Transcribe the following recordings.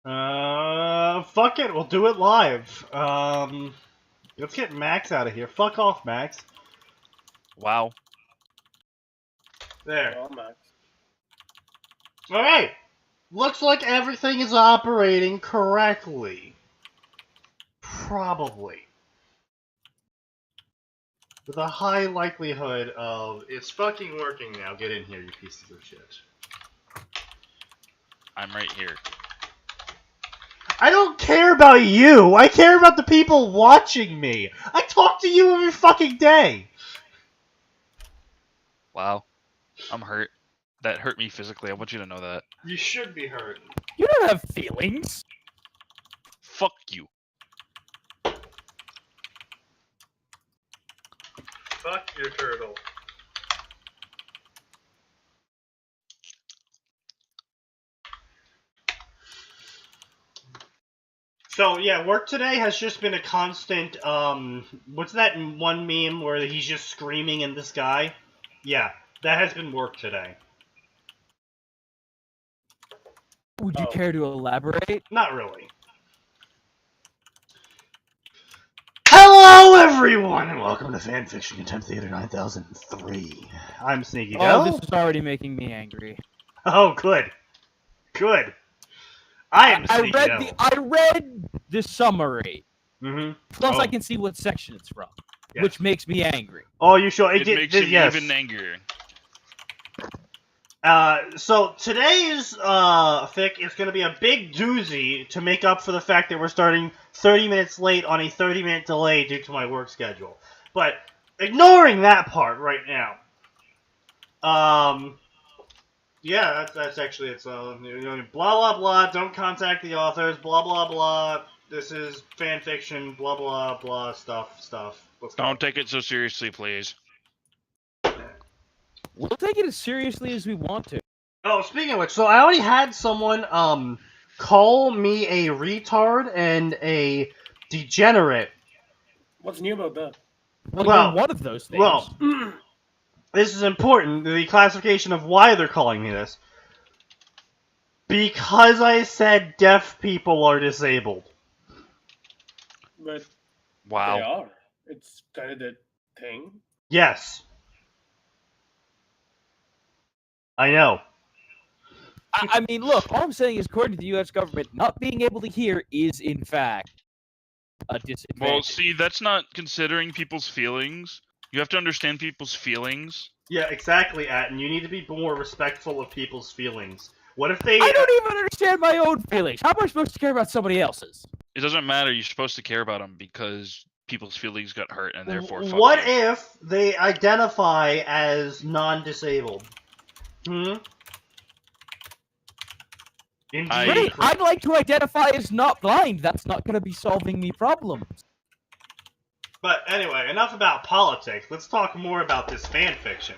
Fuck it, we'll do it live. Let's get Max out of here. Fuck off, Max. Wow. There. Oh, Max. Alright. Looks like everything is operating correctly. Probably. With a high likelihood of it's fucking working now. Get in here, you pieces of shit. I'm right here. I don't care about you. I care about the people watching me. I talk to you every fucking day. Wow. I'm hurt. That hurt me physically. I want you to know that. You should be hurt. You don't have feelings. Fuck you. Fuck your turtle. So, yeah, work today has just been a constant, what's that one meme where he's just screaming in the sky? Yeah, that has been work today. Would you care to elaborate? Not really. Hello, everyone, and welcome to Fanfiction Contempt Theater 9003. I'm SneakyDevil. Oh, this is already making me angry. Oh, good. Good. I am SneakyDevil. I read the summary. Mm-hmm. Plus, I can see what section it's from, Yes. which makes me angry. Oh, you sure? It makes him yes. even angrier. So today's fic is going to be a big doozy to make up for the fact that we're starting 30 minutes late on a 30-minute delay due to my work schedule. But ignoring that part right now, yeah, that's actually it's blah blah blah. Don't contact the authors. Blah blah blah. This is fan fiction. Blah blah blah. Stuff. Let's go. Don't take it so seriously, please. We'll take it as seriously as we want to. Oh, speaking of which, so I already had someone call me a retard and a degenerate. What's new about that? Well, Well, you're one of those things. Well, this is important, the classification of why they're calling me this. Because I said deaf people are disabled. But Wow. they are. It's kind of the thing. Yes. I know. I mean, look, all I'm saying is, according to the U.S. government, not being able to hear is, in fact, a disadvantage. Well, see, that's not considering people's feelings. You have to understand people's feelings. Yeah, exactly, Atin. You need to be more respectful of people's feelings. What if they... I don't even understand my own feelings. How am I supposed to care about somebody else's? It doesn't matter. You're supposed to care about them because people's feelings got hurt and therefore fuck What you. if they identify as non-disabled? Indeed. Great, I'd like to identify as not blind. That's not going to be solving me problems. But anyway, enough about politics. Let's talk more about this fan fiction.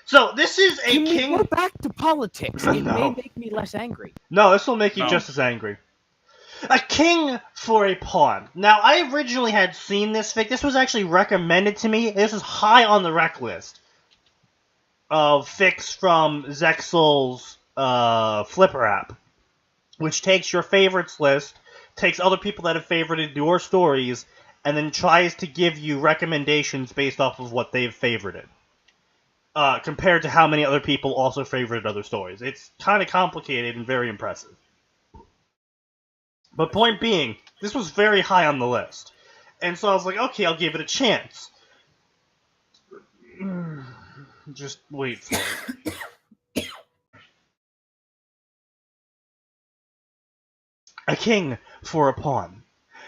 So, this is a Can king... we go back to politics? It No. may make me less angry. No, this will make you No. just as angry. A king for a pawn. Now, I originally had seen this fic. This was actually recommended to me. This is high on the rec list of fics from Zexel's Flipper app, which takes your favorites list, takes other people that have favorited your stories, and then tries to give you recommendations based off of what they've favorited. Compared to how many other people also favorited other stories. It's kind of complicated and very impressive. But point being, this was very high on the list. And so I was like, okay, I'll give it a chance. Just wait for it. A king for a pawn.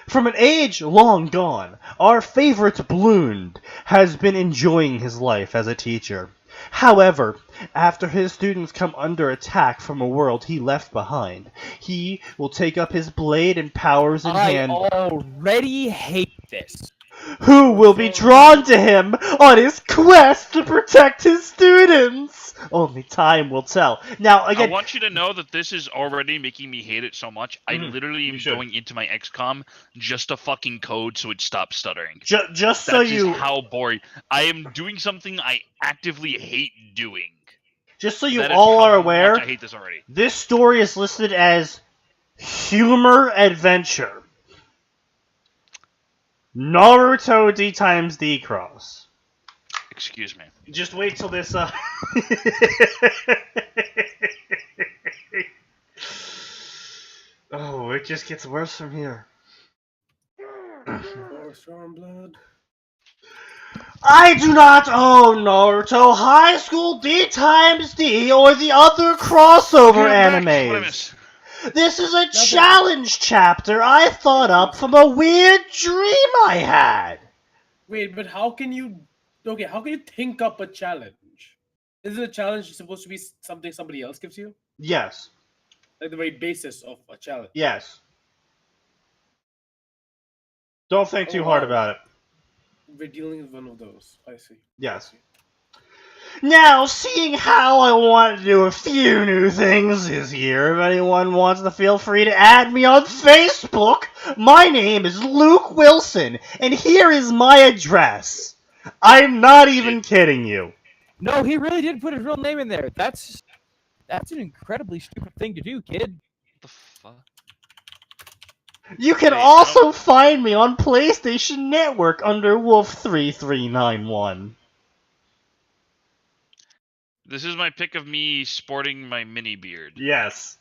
From an age long gone, our favorite Blund has been enjoying his life as a teacher. However, after his students come under attack from a world he left behind, he will take up his blade and powers in hand. I already hate this. Who will be drawn to him on his quest to protect his students? Only time will tell. Now, again, I want you to know that this is already making me hate it so much. I literally you am should. going into my XCOM just to fucking code so it stops stuttering. just so That's you... just how boring. I am doing something I actively hate doing. just so you That is all how are much aware, I hate this already. this story is listed as humor adventure. Naruto D times D cross. Excuse me. Just wait till this, Oh, it just gets worse from here. Or storm blood. I do not own Naruto High School D times D or the other crossover Okay, I'm back. What I animes. miss? This is a challenge chapter I thought up from a weird dream I had. Wait, but how can you? Okay, how can you think up a challenge? Is it a challenge supposed to be something somebody else gives you? Yes. Like the very basis of a challenge. Yes. Don't think too hard about it. We're dealing with one of those. I see. Yes. Now, seeing how I want to do a few new things this year, if anyone wants to feel free to add me on Facebook. My name is Luke Wilson, and here is my address. I'm not even kidding you. No, he really did put his real name in there. That's an incredibly stupid thing to do, kid. What the fuck? You can Wait, also find me on PlayStation Network under Wolf3391. This is my pic of me sporting my mini beard. Yes.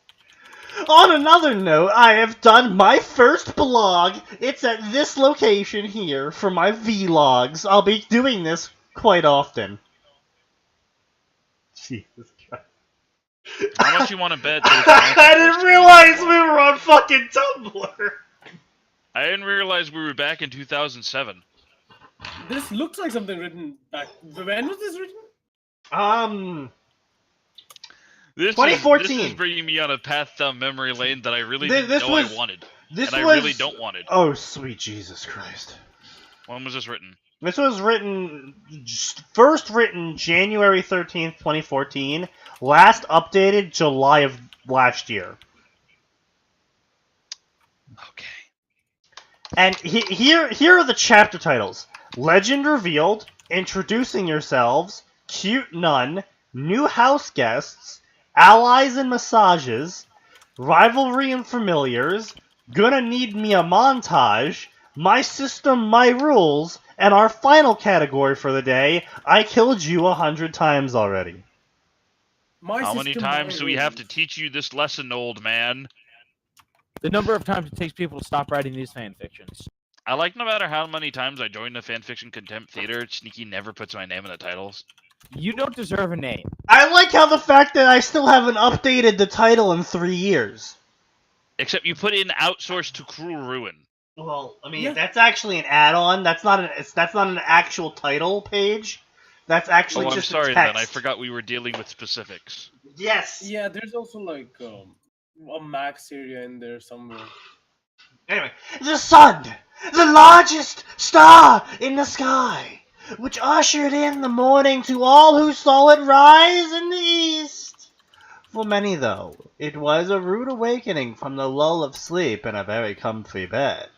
On another note, I have done my first blog. It's at this location here for my vlogs. I'll be doing this quite often. Jesus Christ. How much you want to bet? I didn't realize we were on fucking Tumblr. I didn't realize we were back in 2007. This looks like something written back. When was this written? This 2014. This is bringing me on a path down memory lane that I really This didn't know was- I wanted. This And was... I really don't want it. Oh, sweet Jesus Christ. When was this written? This was first written January 13th, 2014. Last updated July of last year. Okay. And here are the chapter titles. Legend Revealed, Introducing Yourselves, Cute Nun, New House Guests, Allies and Massages, Rivalry and Familiars, Gonna Need Me a Montage, My System, My Rules, and our final category for the day, I Killed You 100 Times Already. How many times do we have to teach you this lesson, old man? The number of times it takes people to stop writing these fan fictions. I like no matter how many times I join the fanfiction Contempt theater, Sneaky never puts my name in the titles. You don't deserve a name. I like how the fact that I still haven't updated the title in 3 years. Except you put in outsourced to Cruel Ruin. Well, I mean, Yeah. that's actually an add-on. That's not an actual title page. That's actually Oh, I'm just sorry a text. then. I forgot we were dealing with specifics. Yes. Yeah, there's also like a max area in there somewhere. Anyway, the sun, the largest star in the sky, which ushered in the morning to all who saw it rise in the east. For many, though, it was a rude awakening from the lull of sleep in a very comfy bed.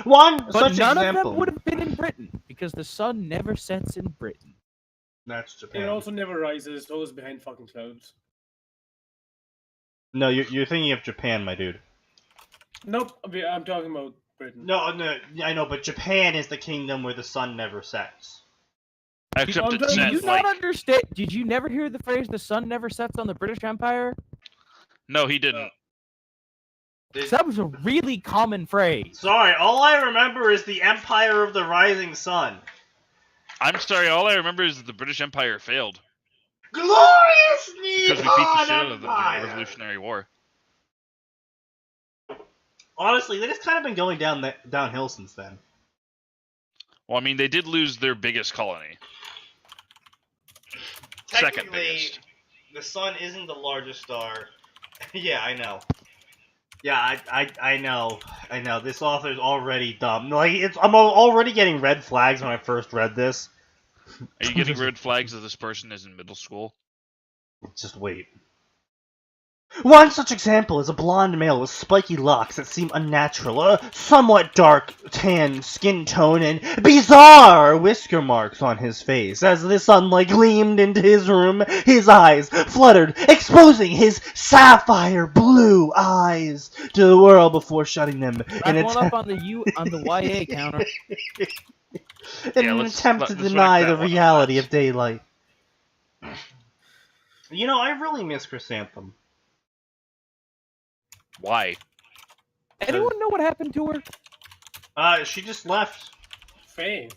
One But such none example. of them would have been in Britain, because the sun never sets in Britain. That's Japan. It also never rises. It's always behind fucking clouds. No, you're thinking of Japan, my dude. Nope, I'm talking about Britain. No, I know, but Japan is the kingdom where the sun never sets. Except it Do Do said, you like... not understand? Did you never hear the phrase "the sun never sets on the British Empire"? No, he didn't. 'Cause that was a really common phrase. Sorry, all I remember is the Empire of the Rising Sun. I'm sorry, all I remember is that the British Empire failed. Glorious Because we beat the Nippon shit out of them during Empire! the Revolutionary War. Honestly, they've just kind of been going downhill since then. Well, I mean, they did lose their biggest colony. Second Technically, biggest. the sun isn't the largest star. Yeah, I know. Yeah, I know. I know. This author's already dumb. Like, I'm already getting red flags when I first read this. Are you getting red flags that this person is in middle school? Just wait. One such example is a blonde male with spiky locks that seem unnatural, a somewhat dark tan skin tone, and bizarre whisker marks on his face. As the sunlight gleamed into his room, his eyes fluttered, exposing his sapphire blue eyes to the world before shutting them in Rack one up on the YA counter. an attempt to deny the reality of daylight. You know, I really miss Chrysanthemum. Why? Anyone know what happened to her? She just left. Faye.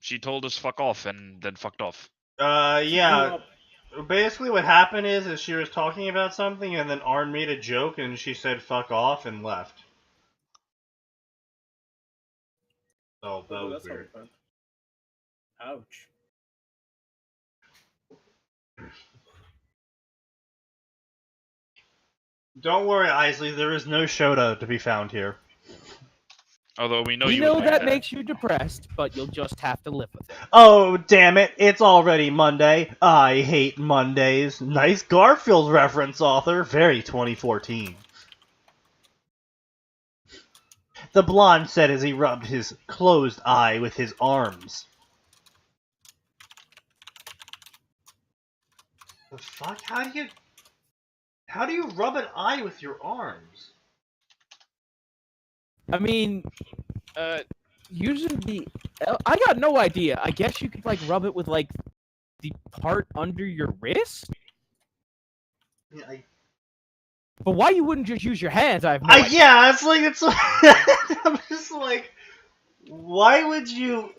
She told us fuck off and then fucked off. Yeah. Basically what happened is she was talking about something and then Arn made a joke and she said fuck off and left. Oh, that was weird. Ouch. Don't worry, Isley, there is no Shota to be found here. Although we know We you know would that like makes you depressed, but you'll just have to live with it. Oh, damn it, it's already Monday. I hate Mondays. Nice Garfield reference, author. Very 2014. The blonde said as he rubbed his closed eye with his arms. The fuck? How do you rub an eye with your arms? I mean, usually I got no idea. I guess you could like rub it with like the part under your wrist. Yeah, But why you wouldn't just use your hands? I have no idea. yeah, it's I'm just like, why would you?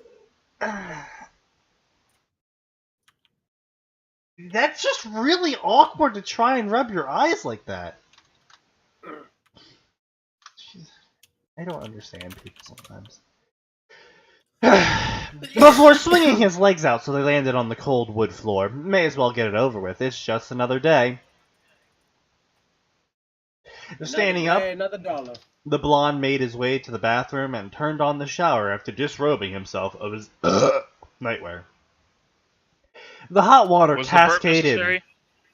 That's just really awkward to try and rub your eyes like that. Jeez, I don't understand people sometimes. Before swinging his legs out so they landed on the cold wood floor, may as well get it over with. It's just another day. Standing up, Another dollar. the blonde made his way to the bathroom and turned on the shower after disrobing himself of his nightwear. The hot water Was the burp cascaded. necessary?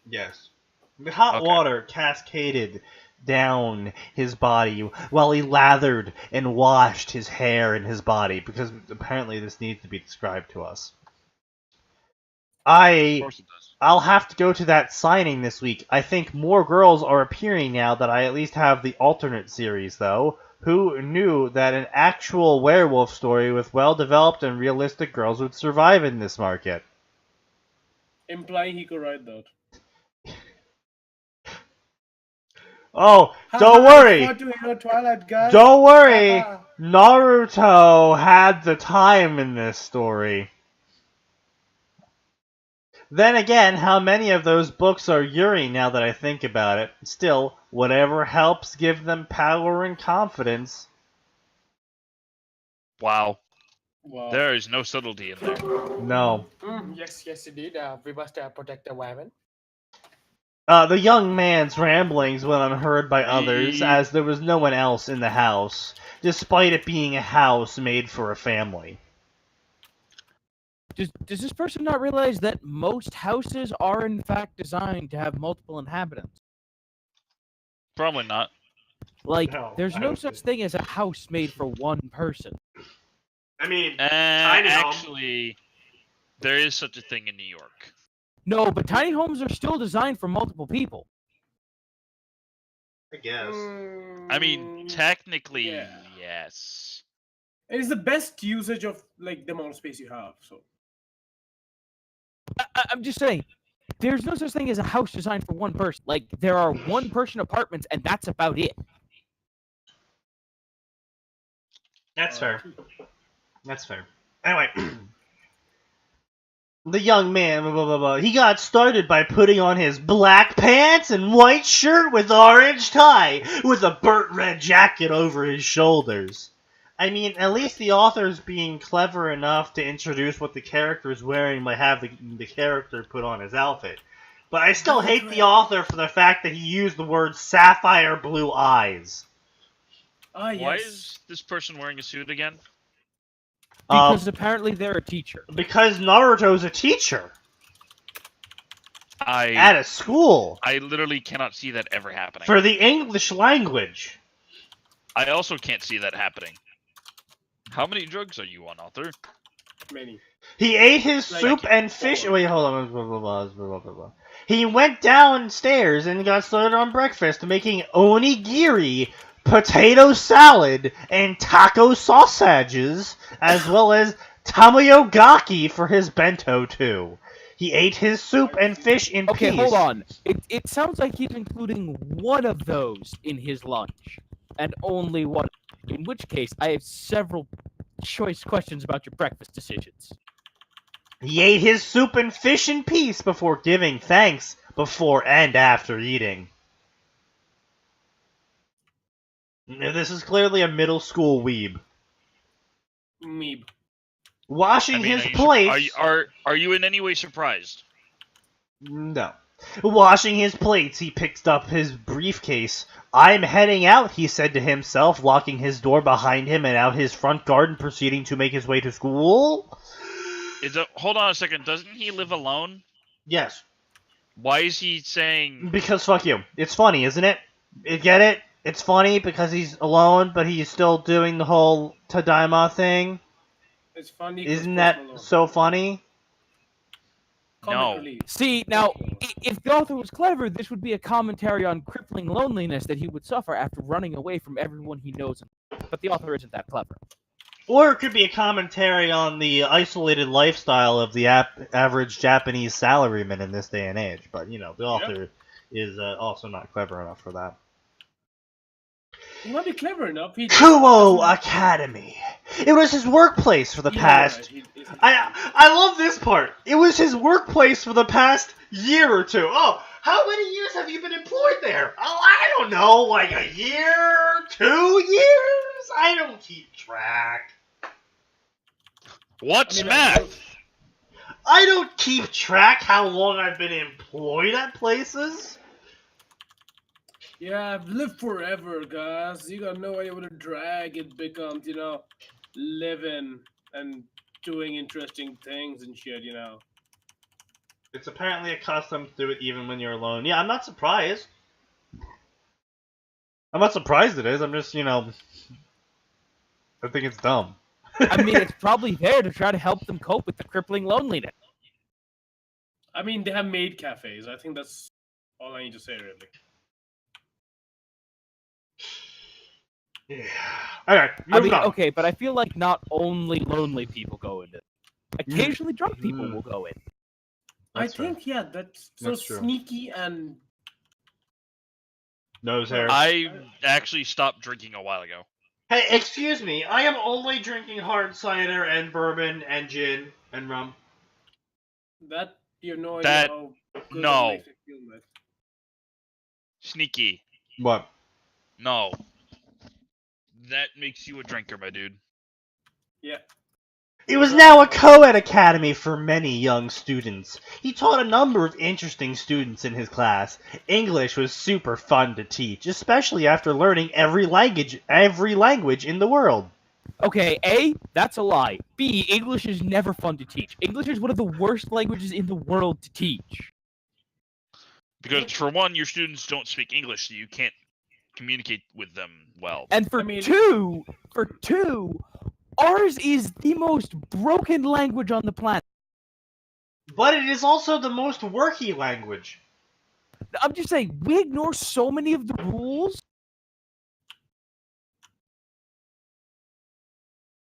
Yes. The hot Okay. water cascaded down his body while he lathered and washed his hair and his body, because apparently this needs to be described to us. Of course it does. I'll have to go to that signing this week. I think more girls are appearing now that I at least have the alternate series, though. Who knew that an actual werewolf story with well-developed and realistic girls would survive in this market? Implying he could write that. Oh, don't worry! Want to hear Twilight, guys? Don't worry! Naruto had the time in this story. Then again, how many of those books are Yuri now that I think about it? Still, whatever helps give them power and confidence. Wow. Wow. There is no subtlety in there. No. Yes, indeed. We must protect the women. The young man's ramblings went unheard by others, as there was no one else in the house, despite it being a house made for a family. Does this person not realize that most houses are in fact designed to have multiple inhabitants? Probably not. Like, No, there's I no don't such think- thing as a house made for one person. I mean, Tiny home. Actually, there is such a thing in New York. No, but tiny homes are still designed for multiple people. I guess. I mean, technically, yeah. yes. It is the best usage of like the amount of space you have. So I'm just saying, there's no such thing as a house designed for one person. Like, there are one-person apartments, and that's about it. That's fair. That's fair. Anyway. The young man, he got started by putting on his black pants and white shirt with orange tie, with a burnt red jacket over his shoulders. I mean, at least the author's being clever enough to introduce what the character is wearing by having the character put on his outfit. But I still hate the author for the fact that he used the word sapphire blue eyes. yes. Why is this person wearing a suit again? Because apparently they're a teacher. Because Naruto's a teacher. At a school. I literally cannot see that ever happening. For the English language. I also can't see that happening. How many drugs are you on, author? Many. He ate his Like, soup and fish. Wait, hold on. Blah, blah, blah, blah, blah, blah. He went downstairs and got started on breakfast, making onigiri, potato salad, and taco sausages, as well as tamagoyaki for his bento too. He ate his soup and fish in Okay, peace. hold on. It sounds like he's including one of those in his lunch, and only one. In which case, I have several choice questions about your breakfast decisions. He ate his soup and fish in peace before giving thanks before and after eating. Now, this is clearly a middle school weeb. Meeb. Washing his plates. Are you in any way surprised? No. Washing his plates, he picked up his briefcase. I'm heading out, he said to himself, locking his door behind him and out his front garden, proceeding to make his way to school. Hold on a second. Doesn't he live alone? Yes. Why is he saying... Because fuck you. It's funny, isn't it? You get it? It's funny because he's alone, but he's still doing the whole Tadaima thing. It's funny. Isn't that so funny? No. See, now, if the author was clever, this would be a commentary on crippling loneliness that he would suffer after running away from everyone he knows. But the author isn't that clever. Or it could be a commentary on the isolated lifestyle of the average Japanese salaryman in this day and age. But, you know, the author is also not clever enough for that. He might be clever enough. Kuo Academy. It was his workplace for the past... I love this part. It was his workplace for the past year or two. Oh, how many years have you been employed there? Oh, I don't know, like a year, 2 years? I don't keep track. What's math? I don't keep track how long I've been employed at places. Yeah, I've lived forever, guys. You got no idea what a drag it becomes, you know, living and doing interesting things and shit, you know. It's apparently a custom to do it even when you're alone. Yeah, I'm not surprised. I'm not surprised it is. I'm just, you know, I think it's dumb. I mean, it's probably there to try to help them cope with the crippling loneliness. I mean, they have maid cafes. I think that's all I need to say, really. Yeah. Alright, I mean, okay, but I feel like not only lonely people go into it. Occasionally drunk people will go in. That's I think, yeah, that's so true. Sneaky and... Nose hair. I actually stopped drinking a while ago. Hey, excuse me, I am only drinking hard cider and bourbon and gin and rum. That, you have no idea That- how good no. it makes it feel like. Sneaky. What? No. That makes you a drinker, my dude. Yeah. It was now a co-ed academy for many young students. He taught a number of interesting students in his class. English was super fun to teach, especially after learning every language in the world. Okay, A, that's a lie. B, English is never fun to teach. English is one of the worst languages in the world to teach. Because for one, your students don't speak English, so you can't communicate with them well. And for two, ours is the most broken language on the planet. But it is also the most worky language. I'm just saying, we ignore so many of the rules.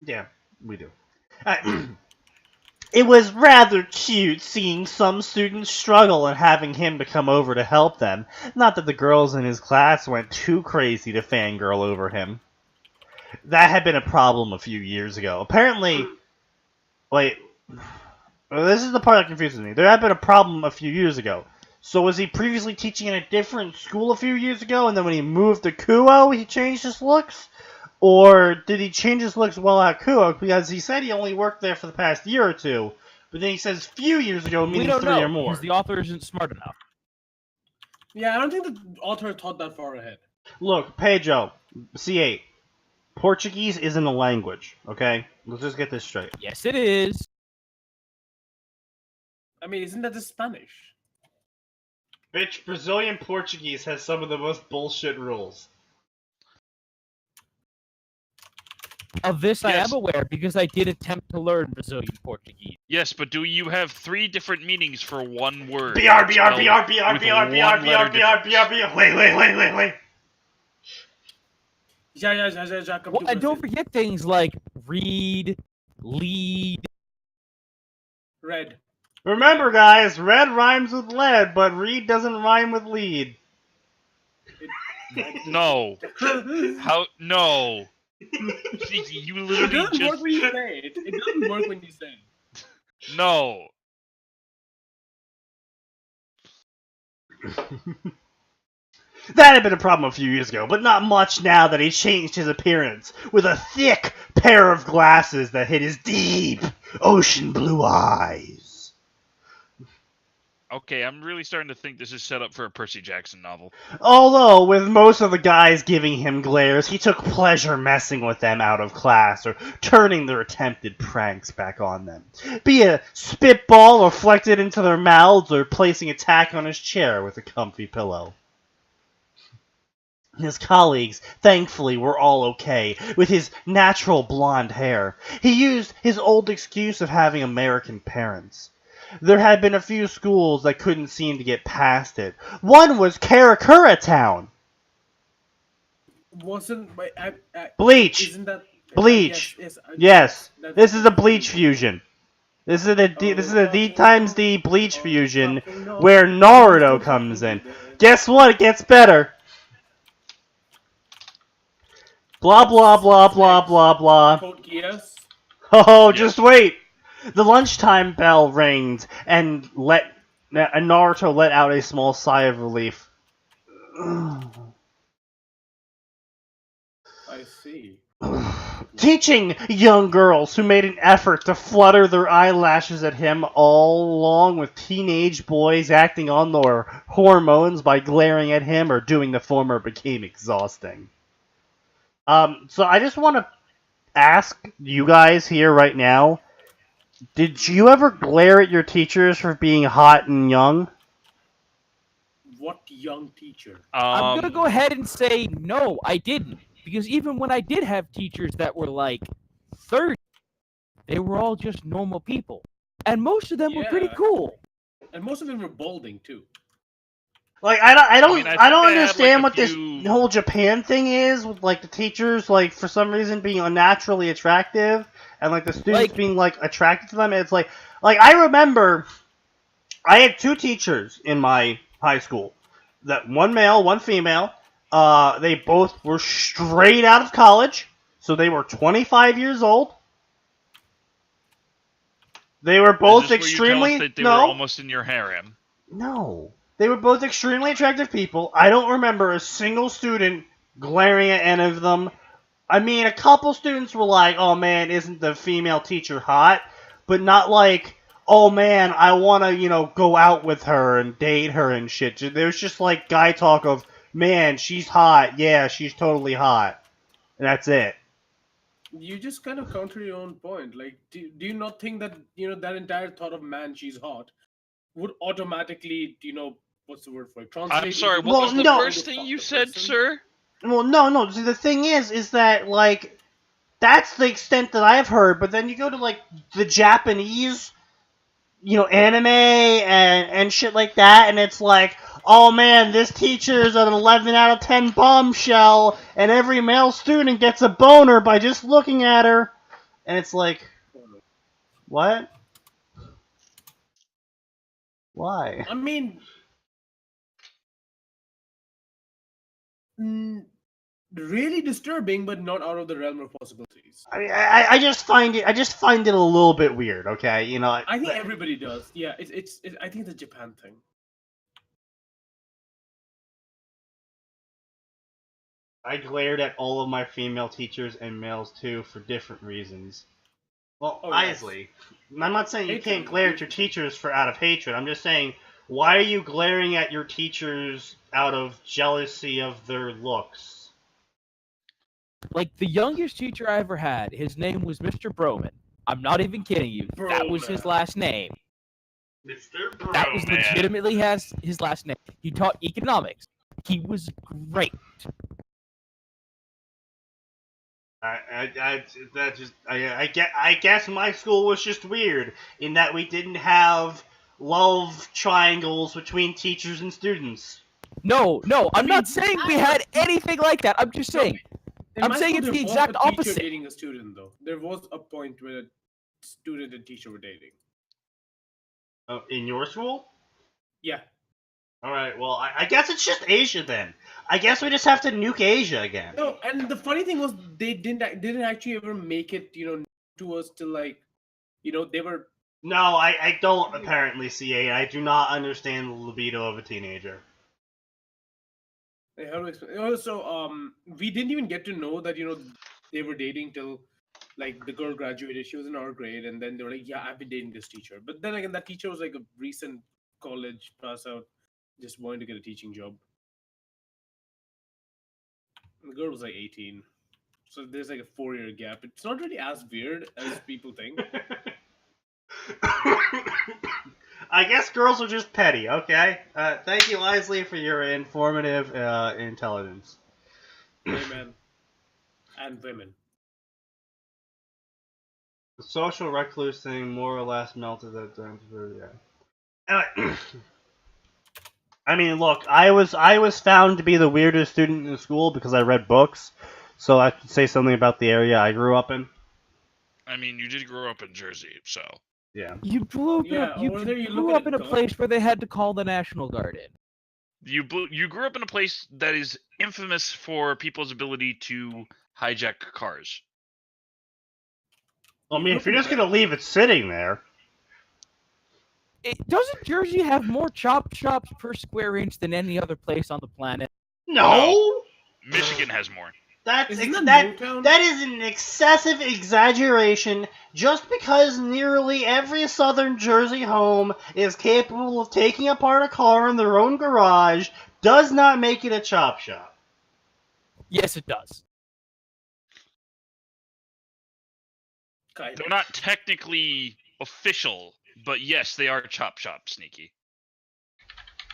Yeah, we do. It was rather cute seeing some students struggle and having him to come over to help them. Not that the girls in his class went too crazy to fangirl over him. That had been a problem a few years ago. Apparently... Wait. This is the part that confuses me. There had been a problem a few years ago. So was he previously teaching in a different school a few years ago, and then when he moved to Kuo, he changed his looks? Or did he change his looks while at Kuo? Because he said he only worked there for the past year or two. But then he says few years ago, meaning 3 or more. Because the author isn't smart enough. Yeah, I don't think the author thought that far ahead. Look, Pedro, C8. Portuguese isn't a language, okay? Let's just get this straight. Yes, it is. I mean, isn't that the Spanish? Bitch, Brazilian Portuguese has some of the most bullshit rules. Of this, I Yes. am aware because I did attempt to learn Brazilian Portuguese. Yes, but do you have 3 different meanings for one word? BR, BR, spelled BR, BR, with BR, one BR, letter BR, BR, difference? BR. Wait. Yeah, come Well, to and don't Brazil. forget things like read, lead. Red. Remember, guys, red rhymes with lead, but read doesn't rhyme with lead. No. How? No. Sneaky, you It literally doesn't work just... when you say it. It doesn't work when you say it. No. That had been a problem a few years ago, but not much now that he changed his appearance with a thick pair of glasses that hid his deep, ocean blue eyes. Okay, I'm really starting to think this is set up for a Percy Jackson novel. Although, with most of the guys giving him glares, he took pleasure messing with them out of class or turning their attempted pranks back on them. Be it a spitball reflected into their mouths or placing a tack on his chair with a comfy pillow. His colleagues, thankfully, were all okay with his natural blonde hair. He used his old excuse of having American parents. There had been a few schools that couldn't seem to get past it. One was Karakura Town. Wasn't my Bleach. Isn't that Bleach. Yes. This is a Bleach fusion. This is a D times D Bleach fusion where Naruto comes in. Guess what? It gets better. Blah blah blah blah blah blah. Code Geass. Oh, Yes. just wait. The lunchtime bell rings, and Naruto let out a small sigh of relief. I see. Teaching young girls who made an effort to flutter their eyelashes at him all along with teenage boys acting on their hormones by glaring at him or doing the former became exhausting. So I just want to ask you guys here right now, did you ever glare at your teachers for being hot and young? What young teacher? I'm gonna go ahead and say no, I didn't. Because even when I did have teachers that were like 30, they were all just normal people. And most of them were pretty Yeah. cool. And most of them were balding too. Like I don't mean, I think understand they had, like, what a this few- whole Japan thing is with like the teachers like for some reason being unnaturally attractive and like the students Like- being like attracted to them. And it's like I remember I had 2 teachers in my high school, that one male, one female. They both were straight out of college, so they were 25 years old. They were both Is this where you tell extremely us that they were almost in your harem? No. They were both extremely attractive people. I don't remember a single student glaring at any of them. I mean, a couple students were like, oh man, isn't the female teacher hot? But not like, oh man, I want to, go out with her and date her and shit. There's just like guy talk of, man, she's hot. Yeah, she's totally hot. And that's it. You just kind of counter your own point. Like, do you not think that that entire thought of man, she's hot, would automatically what's the word for it? Translate I'm sorry, into what Well, was the no. first thing you said, person? sir? Well, no. See, the thing is that, like, that's the extent that I've heard. But then you go to, like, the Japanese, anime and shit like that, and it's like, oh man, this teacher's an 11 out of 10 bombshell, and every male student gets a boner by just looking at her. And it's like, what? Why? I mean, really disturbing, but not out of the realm of possibilities. I mean, I just find it a little bit weird. Okay, I think everybody does. Yeah, it's I think it's a Japan thing. I glared at all of my female teachers and males too for different reasons. Well, Oh, yes. Isley, I'm not saying you Hatred. can't glare at your teachers for out of hatred. I'm just saying, why are you glaring at your teachers out of jealousy of their looks? Like the youngest teacher I ever had, his name was Mr. Broman. I'm not even kidding you. That was his Broman. last name. Mr. Bro, That was legitimately his last name. He taught economics. He was great. I guess my school was just weird in that we didn't have love triangles between teachers and students. No, I'm not saying we had anything like that. I'm just saying. In I'm my saying school, it's the there was exact a teacher opposite. dating a student, though. There was a point where a student and teacher were dating. In your school? Yeah. Alright, well, I guess it's just Asia then. I guess we just have to nuke Asia again. No, and the funny thing was they didn't actually ever make it, to us till like, they were. No, I don't apparently, CA. I do not understand the libido of a teenager. How do I explain? So, we didn't even get to know that, they were dating till, like, the girl graduated. She was in our grade, and then they were like, yeah, I've been dating this teacher. But then again, that teacher was like a recent college pass out, just wanting to get a teaching job. And the girl was like 18. So there's like a 4-year gap. It's not really as weird as people think. I guess girls are just petty, okay? Thank you, Leslie, for your informative intelligence. Amen. And women. The social recluse thing more or less melted that down to yeah. Anyway, I mean, look, I was found to be the weirdest student in school because I read books, so I could say something about the area I grew up in. I mean, you did grow up in Jersey, so. Yeah. You grew up in a place where they had to call the National Guard in. You grew up in a place that is infamous for people's ability to hijack cars. I mean, if you're just gonna leave it sitting there. Doesn't Jersey have more chop shops per square inch than any other place on the planet? No! Michigan has more. That is an excessive exaggeration. Just because nearly every southern Jersey home is capable of taking apart a car in their own garage does not make it a chop shop. Yes, it does. They're not technically official, but yes, they are chop shop, Sneaky.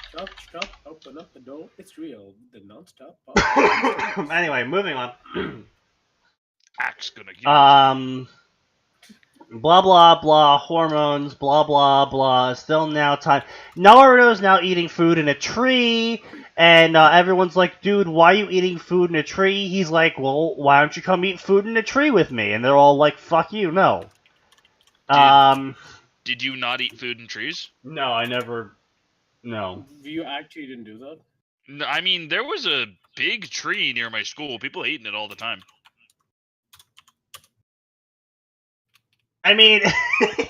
Stop, open up the door. It's real. The non-stop. Anyway, moving on. Axe gonna give blah blah blah, hormones, blah blah blah. Still now time. Naruto's now eating food in a tree, and everyone's like, dude, why are you eating food in a tree? He's like, well, why don't you come eat food in a tree with me? And they're all like, fuck you, no. Did you not eat food in trees? No, I never. No. You actually didn't do that? No, I mean, there was a big tree near my school. People eating it all the time. I mean...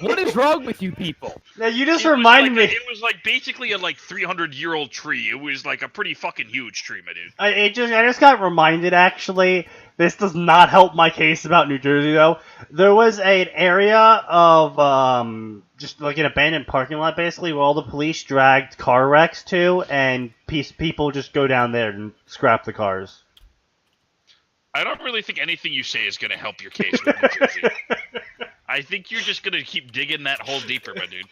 What is wrong with you people? Now, you just reminded me... It was like basically a 300-year-old tree. It was like a pretty fucking huge tree, my dude. I just got reminded, actually. This does not help my case about New Jersey, though. There was an area of, just like an abandoned parking lot, basically, where all the police dragged car wrecks to, and people just go down there and scrap the cars. I don't really think anything you say is going to help your case with New Jersey. I think you're just going to keep digging that hole deeper, my dude.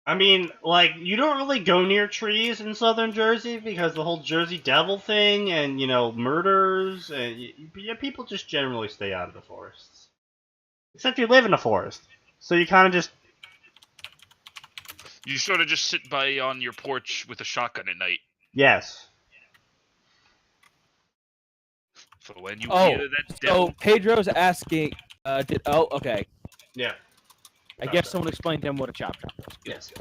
I mean, like, you don't really go near trees in southern Jersey because the whole Jersey Devil thing and, murders, and people just generally stay out of the forests. Except you live in a forest. So you kind of just... You sort of just sit by on your porch with a shotgun at night. Yes. So when you hear that devil... So Pedro's asking, okay. Yeah. I guess someone explained to him what a chop shop was. Yes.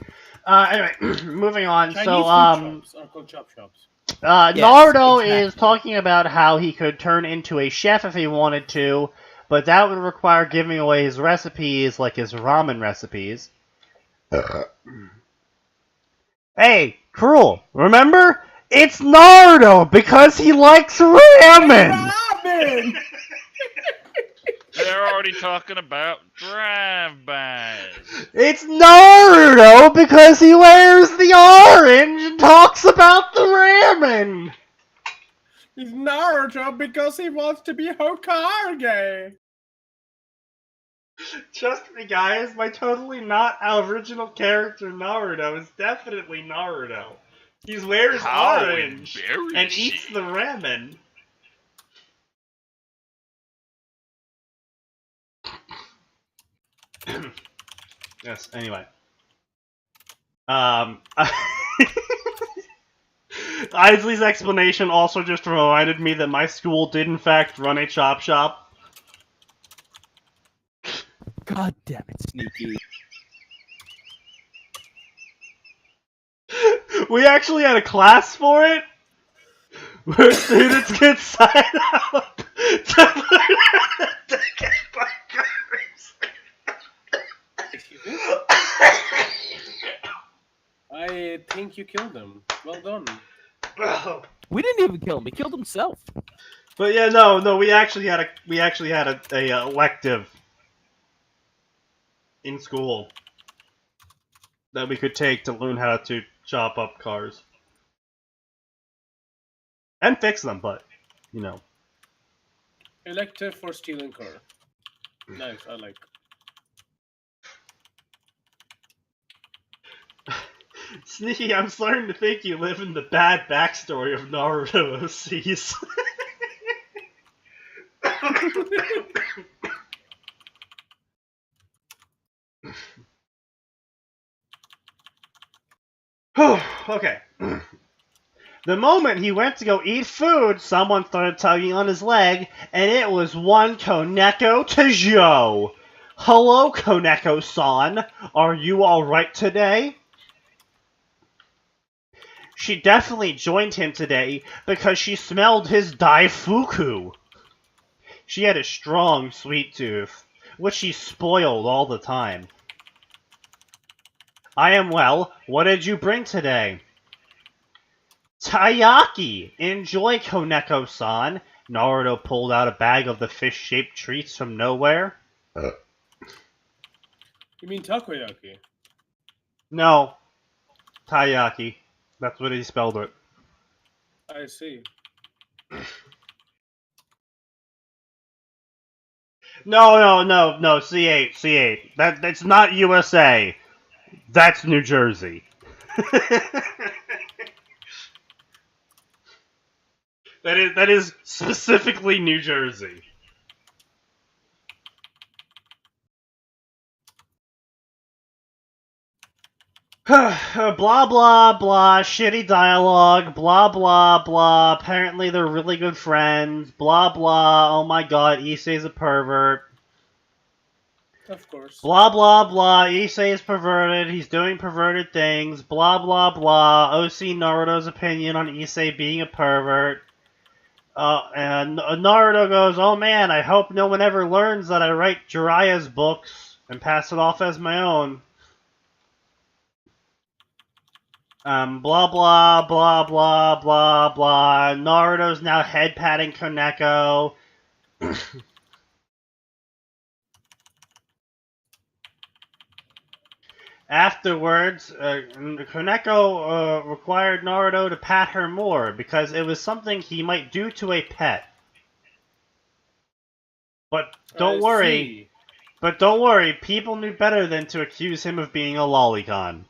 Anyway, moving on. Chinese so, food shops are called chop shops. Yes, Naruto is talking about how he could turn into a chef if he wanted to, but that would require giving away his recipes, like his ramen recipes. Hey, Cruel, remember? It's Naruto because he likes ramen! Ramen! They're already talking about drive-bys. It's Naruto because he wears the orange and talks about the ramen! It's Naruto because he wants to be Hokage! Trust me, guys, my totally not original character Naruto is definitely Naruto. He wears How orange and eats embarrassing. the ramen. Yes, anyway. Isley's explanation also just reminded me that my school did in fact run a chop shop. God damn it, Sneaky. We actually had a class for it, where students could sign up to learn how to get burgers. Excuse me? I think you killed him. Well done. We didn't even kill him. He killed himself. But yeah, no, we actually had a elective in school that we could take to learn how to chop up cars and fix them. But you know, Elective for stealing car. Nice, I like. Sneaky, I'm starting to think you live in the bad backstory of Naruto OCs. Okay. The moment he went to go eat food, someone started tugging on his leg, and it was one Koneko Tajo. Hello, Koneko-san. Are you alright today? She definitely joined him today because she smelled his daifuku. She had a strong sweet tooth, which she spoiled all the time. I am well. What did you bring today? Taiyaki! Enjoy, Koneko-san. Naruto pulled out a bag of the fish-shaped treats from nowhere. You mean takoyaki? No. Taiyaki. That's what he spelled it. I see. No, C8. That's not USA. That's New Jersey. That is specifically New Jersey. Blah blah blah, shitty dialogue, blah blah blah, apparently they're really good friends, blah blah, oh my god, Issei's a pervert. Of course. Blah blah blah, Issei is perverted, he's doing perverted things, blah blah blah, OC Naruto's opinion on Issei being a pervert. And Naruto goes, oh man, I hope no one ever learns that I write Jiraiya's books and pass it off as my own. Blah blah blah blah blah blah. Naruto's now head patting Koneko. Afterwards, Koneko required Naruto to pat her more because it was something he might do to a pet. But don't worry. But don't worry, people knew better than to accuse him of being a lolicon.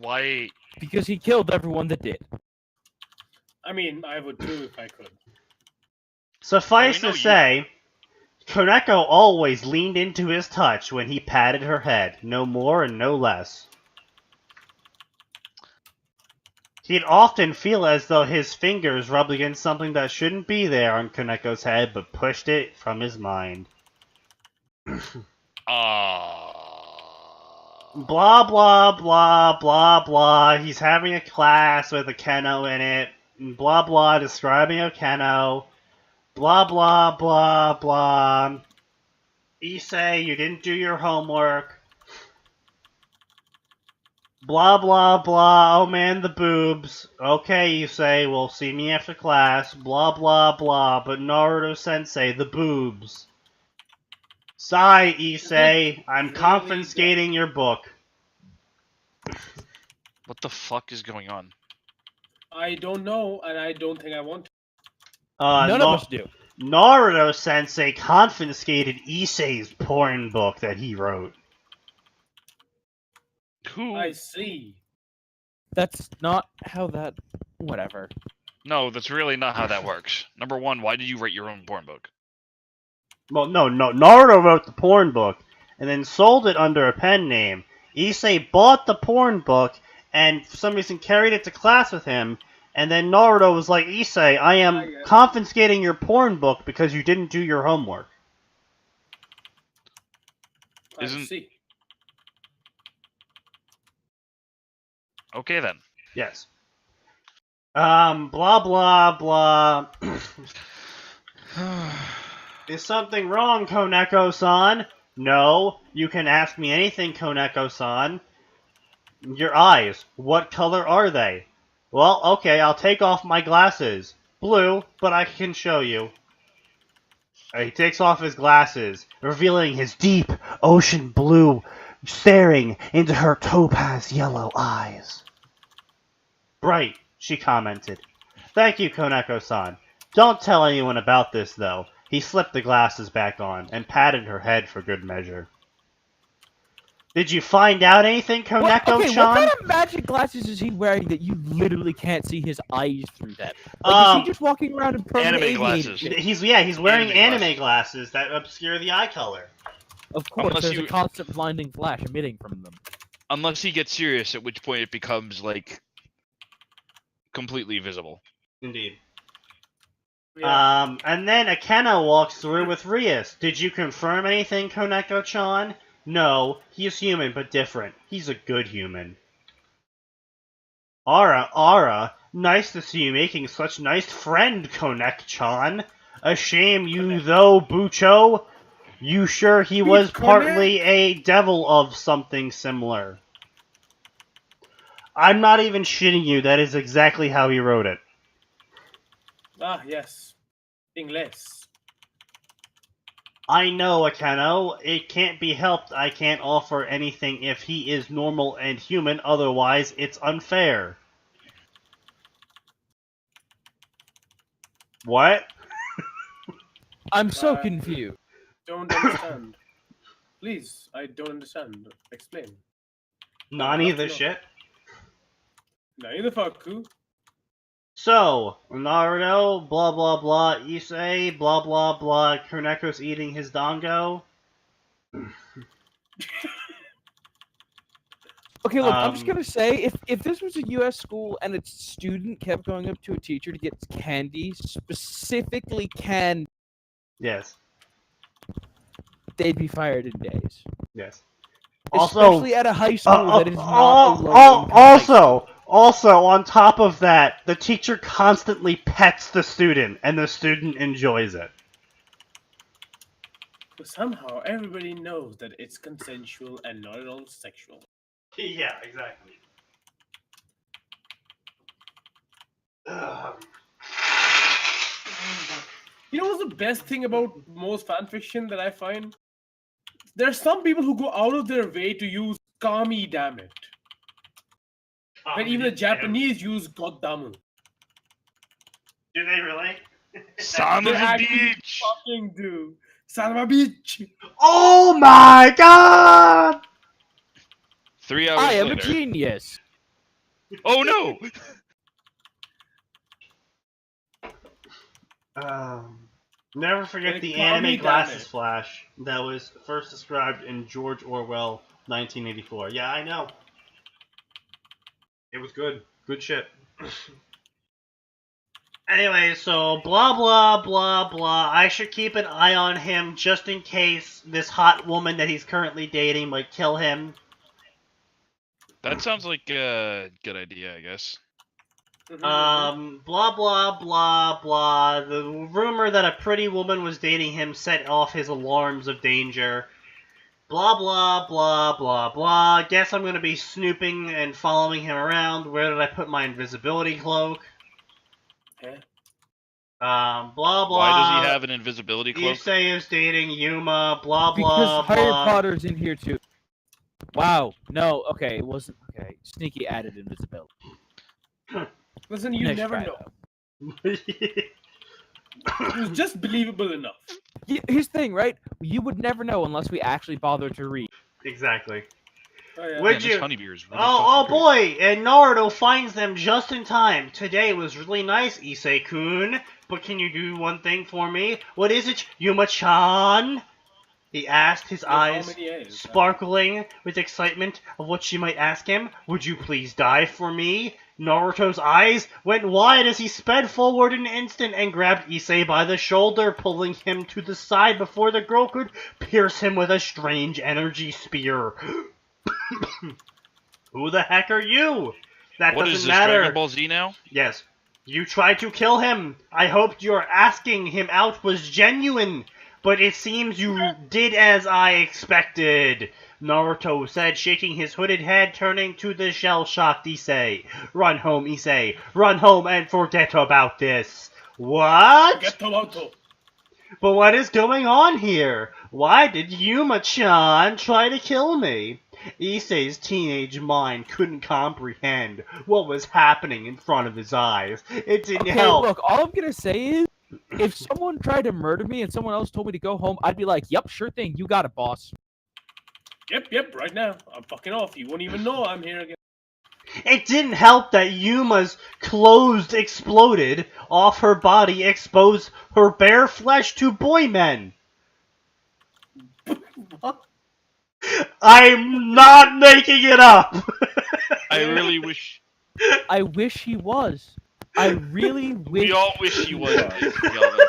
Why? Because he killed everyone that did. I mean, I would too if I could. Suffice to say, Koneko always leaned into his touch when he patted her head, no more and no less. He'd often feel as though his fingers rubbed against something that shouldn't be there on Koneko's head, but pushed it from his mind. Blah blah blah blah blah, he's having a class with a Keno in it, blah blah, describing a Keno, blah blah blah blah, Issei, you didn't do your homework, blah blah blah, oh man, the boobs, okay Issei, well see me after class, blah blah blah, but Naruto-sensei, the boobs. Sigh, Issei, I'm confiscating your book. What the fuck is going on? I don't know, and I don't think I want to. None of us do. Naruto-sensei confiscated Issei's porn book that he wrote. Who? I see. That's not how that. Whatever. No, that's really not how that works. Number one, why did you write your own porn book? Well, no, Naruto wrote the porn book and then sold it under a pen name. Issei bought the porn book and for some reason carried it to class with him. And then Naruto was like, Issei, I am confiscating your porn book because you didn't do your homework. I see. Okay then. Yes. Blah, blah, blah. Is something wrong, Koneko-san? No. You can ask me anything, Koneko-san. Your eyes. What color are they? Well, okay, I'll take off my glasses. Blue, but I can show you. He takes off his glasses, revealing his deep ocean blue, staring into her topaz yellow eyes. Bright, she commented. Thank you, Koneko-san. Don't tell anyone about this, though. He slipped the glasses back on and patted her head for good measure. Did you find out anything, Koneko-chan? Okay, what kind of magic glasses is he wearing that you literally can't see his eyes through them? Like, is he just walking around in permanent Anime glasses. He's wearing Anime anime glasses that obscure the eye color. Of course, Unless there's you- a constant blinding flash emitting from them. Unless he gets serious, at which point it becomes, like, completely visible. Indeed. Yeah. And then Akena walks through with Rias. Did you confirm anything, Koneko-chan? No, he's human, but different. He's a good human. Ara, nice to see you making such nice friend, Konek-chan. A shame you though, Bucho. You sure he was partly a devil of something similar? I'm not even shitting you, that is exactly how he wrote it. Ah, yes. English. I know, Akeno. It can't be helped. I can't offer anything if he is normal and human, otherwise it's unfair. What? I'm so Uh, confused. Don't understand. Please, I don't understand. Explain. Nani I'd love the to know. shit? Neither fucku. So, Naruto, blah blah blah, Issei, blah blah blah, Kuneko's eating his dango. Okay, look, I'm just Um, gonna say, if this was a U.S. school and its student kept going up to a teacher to get candy, specifically candy, Yes, they'd be fired in days. yes. Especially at a high school that is not a low-income high school. Also, on top of that, the teacher constantly pets the student, and the student enjoys it. But somehow everybody knows that it's consensual and not at all sexual. Yeah, exactly. You know what's the best thing about most fanfiction that I find? There are some people who go out of their way to use kami, damn it. When even the Japanese use goddamu. Do they really? Son They of a actually bitch! fucking do. Son of a bitch. Oh my god! 3 hours I am a later. genius. Oh no! Never forget They the call anime me glasses Dammit. flash that was first described in George Orwell 1984. Yeah, I know. It was good. Good shit. Anyway, so blah blah blah blah. I should keep an eye on him just in case this hot woman that he's currently dating might kill him. That sounds like a good idea, I guess. Mm-hmm. Blah blah blah blah. The rumor that a pretty woman was dating him set off his alarms of danger. Blah blah blah blah blah. Guess I'm gonna be snooping and following him around. Where did I put my invisibility cloak? Okay. Blah blah. Why does he have an invisibility cloak? Issei is dating Yuma. Blah Because blah Harry blah. Potter's in here too. Wow. No. Okay. It wasn't. Okay. Sneaky added invisibility. Listen, you Nice never try, know. though. It was just believable enough. Here's the thing, right? You would never know unless we actually bother to read. Exactly. Oh, yeah. Would Man, you? this honeybeer is really Oh fucking boy! And Naruto finds them just in time. Today was really nice, Issei-kun. But can you do one thing for me? What is it, Yuma-chan? He asked, his How eyes many A's? sparkling with excitement of what she might ask him. Would you please die for me? Naruto's eyes went wide as he sped forward in an instant and grabbed Issei by the shoulder, pulling him to the side before the girl could pierce him with a strange energy spear. Who the heck are you? That What doesn't is this, matter. Dragon Ball Z now? Yes. You tried to kill him. I hoped your asking him out was genuine, but it seems you did as I expected, Naruto said, shaking his hooded head, turning to the shell-shocked Issei. Run home, Issei. Run home and forget about this. What? Get Tomato. But what is going on here? Why did Yuma-chan try to kill me? Issei's teenage mind couldn't comprehend what was happening in front of his eyes. It didn't Okay, help. look, all I'm gonna say is, if someone tried to murder me and someone else told me to go home, I'd be like, yep, sure thing, you got it, boss. Yep, right now. I'm fucking off. You won't even know I'm here again. It didn't help that Yuma's clothes exploded off her body, exposed her bare flesh to boy men. What? I'm not making it up. I really wish. I wish he was. I really wish. We all wish he was. ladies and gentlemen.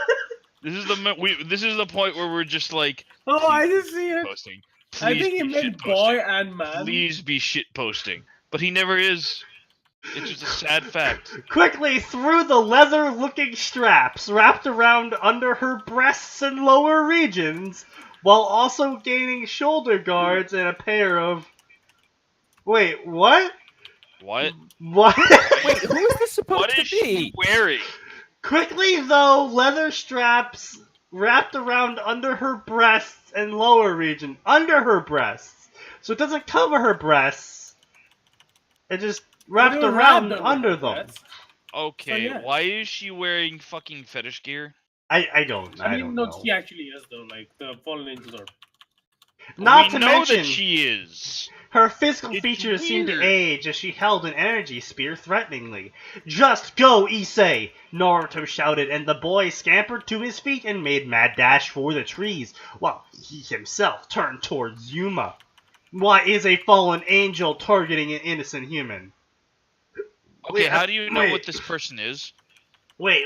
This is the point where we're just like. Oh, I just see it. Posting. I Please think he be meant shit boy posting. and man. Please be shit posting, but he never is. It's just a sad fact. Quickly threw the leather-looking straps wrapped around under her breasts and lower regions, while also gaining shoulder guards and a pair of... Wait, what? What? What? Wait, who is this supposed What to is she be? wearing? Quickly, though, leather straps wrapped around under her breasts and lower region. Under her breasts. So it doesn't cover her breasts. It just wrapped They were around wrapped under her them. breasts. Okay, So, yeah. why is she wearing fucking fetish gear? I don't No, know. she actually is though. Like the fallen angels are. Not we to know mention, that she is. her physical It's features seemed to weird. age as she held an energy spear threateningly. Just go, Issei! Naruto shouted, and the boy scampered to his feet and made mad dash for the trees, while he himself turned towards Yuma. Why is a fallen angel targeting an innocent human? Okay, Wait, how do you know wait. what this person is? Wait.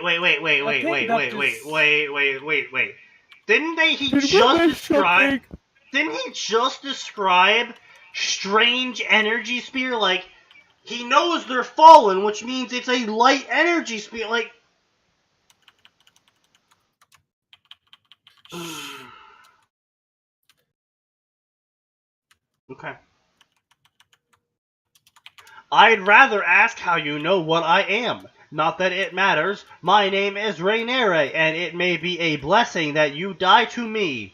Didn't he Did just women describe... something? Didn't he just describe strange energy spear? Like, he knows they're fallen, which means it's a light energy spear. Like, okay. I'd rather ask how you know what I am. Not that it matters. My name is Rainere, and it may be a blessing that you die to me.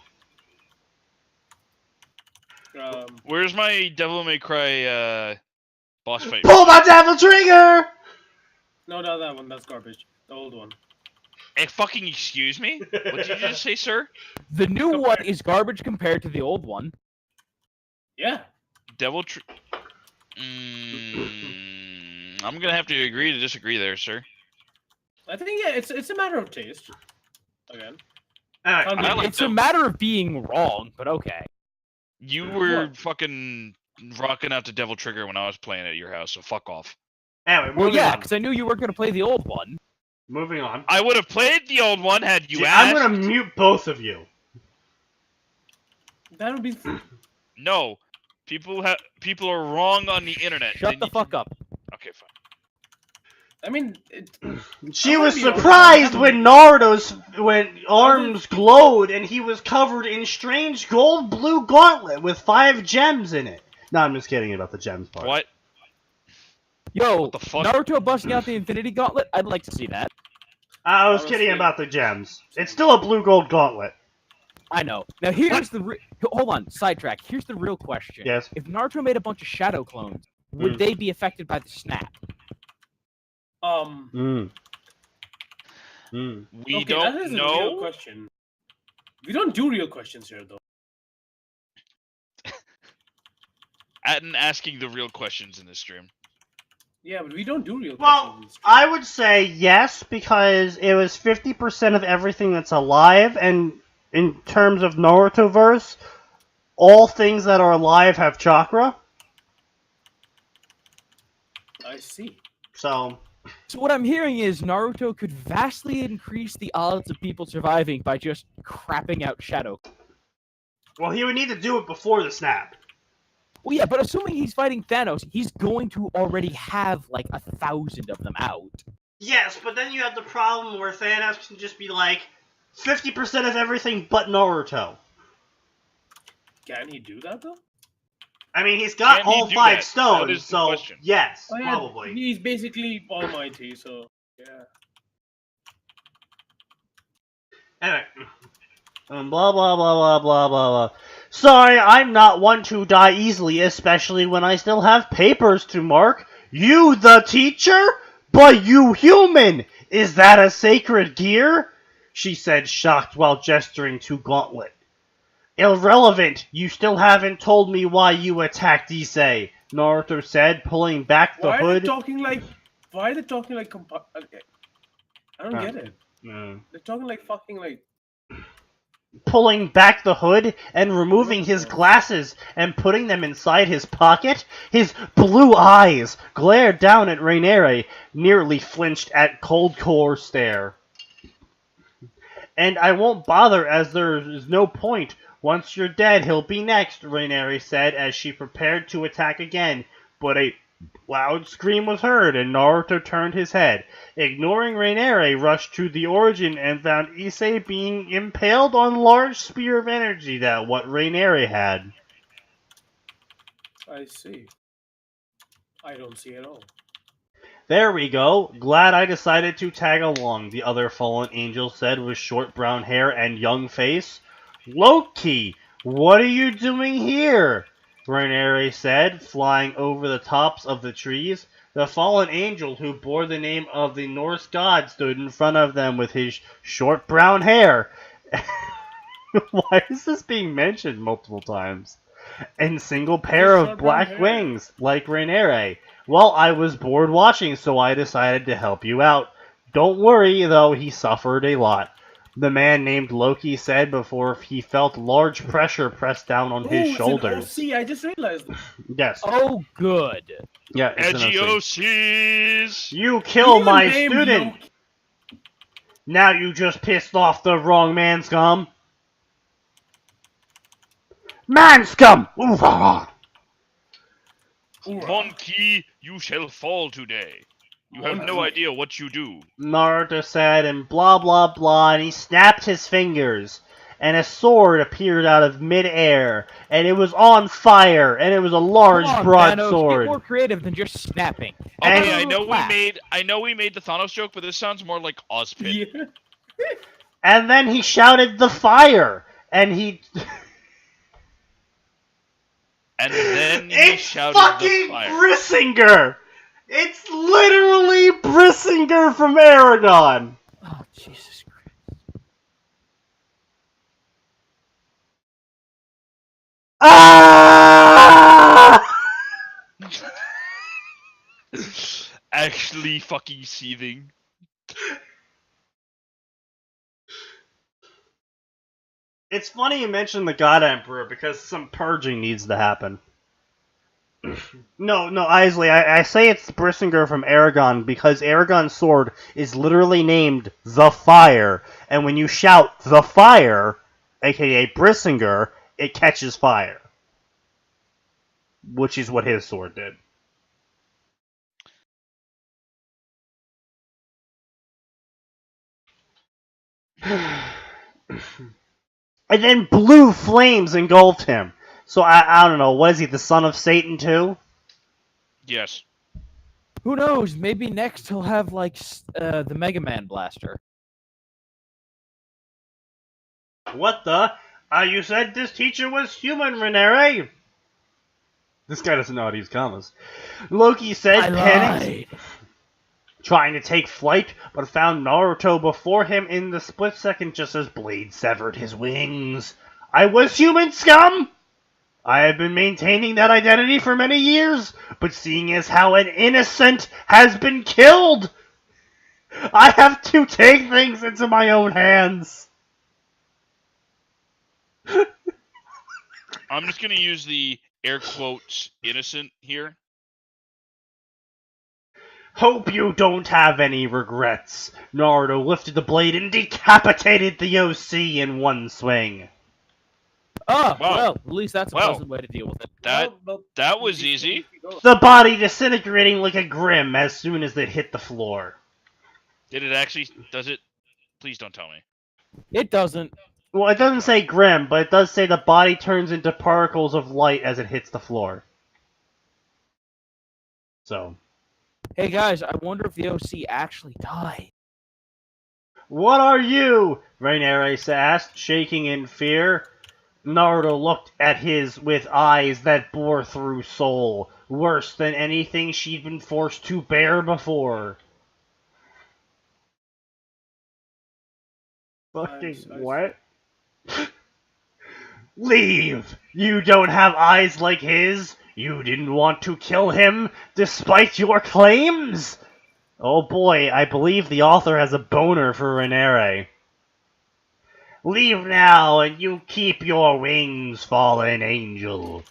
Where's my Devil May Cry boss fight? Pull my devil trigger! No, not that one. That's garbage. The old one. Hey, fucking excuse me? What did you just say, sir? The new one is garbage compared to the old one. Yeah. Devil I'm gonna have to agree to disagree there, sir. I think yeah, it's a matter of taste. Again. Alright, I like It's a matter of being wrong, but okay. You were What? fucking rocking out to Devil Trigger when I was playing at your house, so fuck off. anyway, Well, moving yeah, on. because I knew you weren't going to play the old one. Moving on. I would have played the old one had you See, asked. I'm gonna mute both of you. That would be. No, people are wrong on the internet. Shut They the need fuck to- up. Okay, fine. I mean, She I was wanna be honest, surprised I when Naruto's arms glowed and he was covered in strange gold blue gauntlet with 5 gems in it. No, I'm just kidding about the gems part. What? Yo, What the fuck? Naruto busting out the Infinity Gauntlet? I'd like to see that. I was Honestly- kidding about the gems. It's still a blue gold gauntlet. I know. Now here's the hold on, sidetrack. Here's the real question. Yes. If Naruto made a bunch of shadow clones, would Mm. they be affected by the snap? Mm. We Okay, that don't is a real know. question. We don't do real questions here, though. Atin asking the real questions in this stream. Yeah, but we don't do real Well, questions. in this stream. I would say yes, because it was 50% of everything that's alive, and in terms of Naruto-verse, all things that are alive have chakra. I see. So what I'm hearing is Naruto could vastly increase the odds of people surviving by just crapping out Shadow. well, he would need to do it before the snap. Well, yeah, but assuming he's fighting Thanos, he's going to already have like 1,000 of them out. Yes, but then you have the problem where Thanos can just be like 50% of everything but Naruto. Can he do that, though? I mean, he's got Can he all do 5 that? stones, That is the so question. yes, Oh, yeah, probably. He's basically almighty, so yeah. Anyway. Blah, blah, blah, blah, blah, blah, blah. Sorry, I'm not one to die easily, especially when I still have papers to mark. You, the teacher? But you human! Is that a sacred gear? She said, shocked while gesturing to Gauntlet. Irrelevant! You still haven't told me why you attacked Issei, Naruto said, pulling back the Why are hood. they talking like? Why are they talking like? I don't get it. They're talking like fucking like. Pulling back the hood and removing his glasses and putting them inside his pocket, his blue eyes glared down at Rainiere, nearly flinched at cold core stare. And I won't bother as there is no point. Once you're dead, he'll be next, Rainiere said as she prepared to attack again, but a loud scream was heard and Naruto turned his head. Ignoring Rainiere, rushed to the origin and found Issei being impaled on large spear of energy that what Rainiere had. I see. I don't see at all. There we go. Glad I decided to tag along, the other fallen angel said with short brown hair and young face. Loki, what are you doing here? Rainiere said, flying over the tops of the trees. The fallen angel who bore the name of the Norse god stood in front of them with his short brown hair. Why is this being mentioned multiple times? And single pair of black wings, like Rainiere. Well, I was bored watching, so I decided to help you out. Don't worry, though, he suffered a lot. The man named Loki said before he felt large pressure pressed down on his shoulders. See, I just realized. Yes. Oh, good. Yeah, it's an OC. Edgiosis! You kill my name student! Loki. Now you just pissed off the wrong man, scum! Man scum! Ooh, Monkey, you shall fall today. You have no idea what you do. Naruto said, and blah blah blah, and he snapped his fingers. And a sword appeared out of mid-air, and it was on fire, and it was a large Come on, broadsword. Thanos, get more creative than just snapping. And- Okay, I know we made the Thanos joke, but this sounds more like Ozpin. Yeah. And then he shouted the fire, and he... And then he It's shouted fucking the fire. Brissinger! It's literally Brissinger from Aragon! Oh, Jesus Christ. Ah! Actually fucking seething. It's funny you mentioned the God Emperor, because some purging needs to happen. No, Isley, I say it's Brissinger from Aragon because Aragon's sword is literally named The Fire, and when you shout The Fire, aka Brissinger, it catches fire. Which is what his sword did. And then blue flames engulfed him. So I don't know, was he the son of Satan too? Yes. Who knows? Maybe next he'll have, like, the Mega Man blaster. What the? You said this teacher was human, Rainiere? This guy doesn't know how to use commas. Loki said, I panicked. lied. trying to take flight, but found Naruto before him in the split second just as Blade severed his wings. I was human scum! I have been maintaining that identity for many years, but seeing as how an innocent has been killed, I have to take things into my own hands. I'm just gonna use the air quotes innocent here. Hope you don't have any regrets. Naruto lifted the blade and decapitated the OC in one swing. Oh, Wow. well, at least that's a Wow. pleasant way to deal with it. That was easy. The body disintegrating like a grim as soon as it hit the floor. Did it actually? Does it? Please don't tell me. It doesn't. Well, it doesn't say grim, but it does say the body turns into particles of light as it hits the floor. So. Hey guys, I wonder if the OC actually died. What are you? Rainere asked, shaking in fear. Naruto looked at his with eyes that bore through soul, worse than anything she'd been forced to bear before. Fucking what? Leave! You don't have eyes like his? You didn't want to kill him, despite your claims? Oh boy, I believe the author has a boner for Rainere. Leave now, and you keep your wings, fallen angel.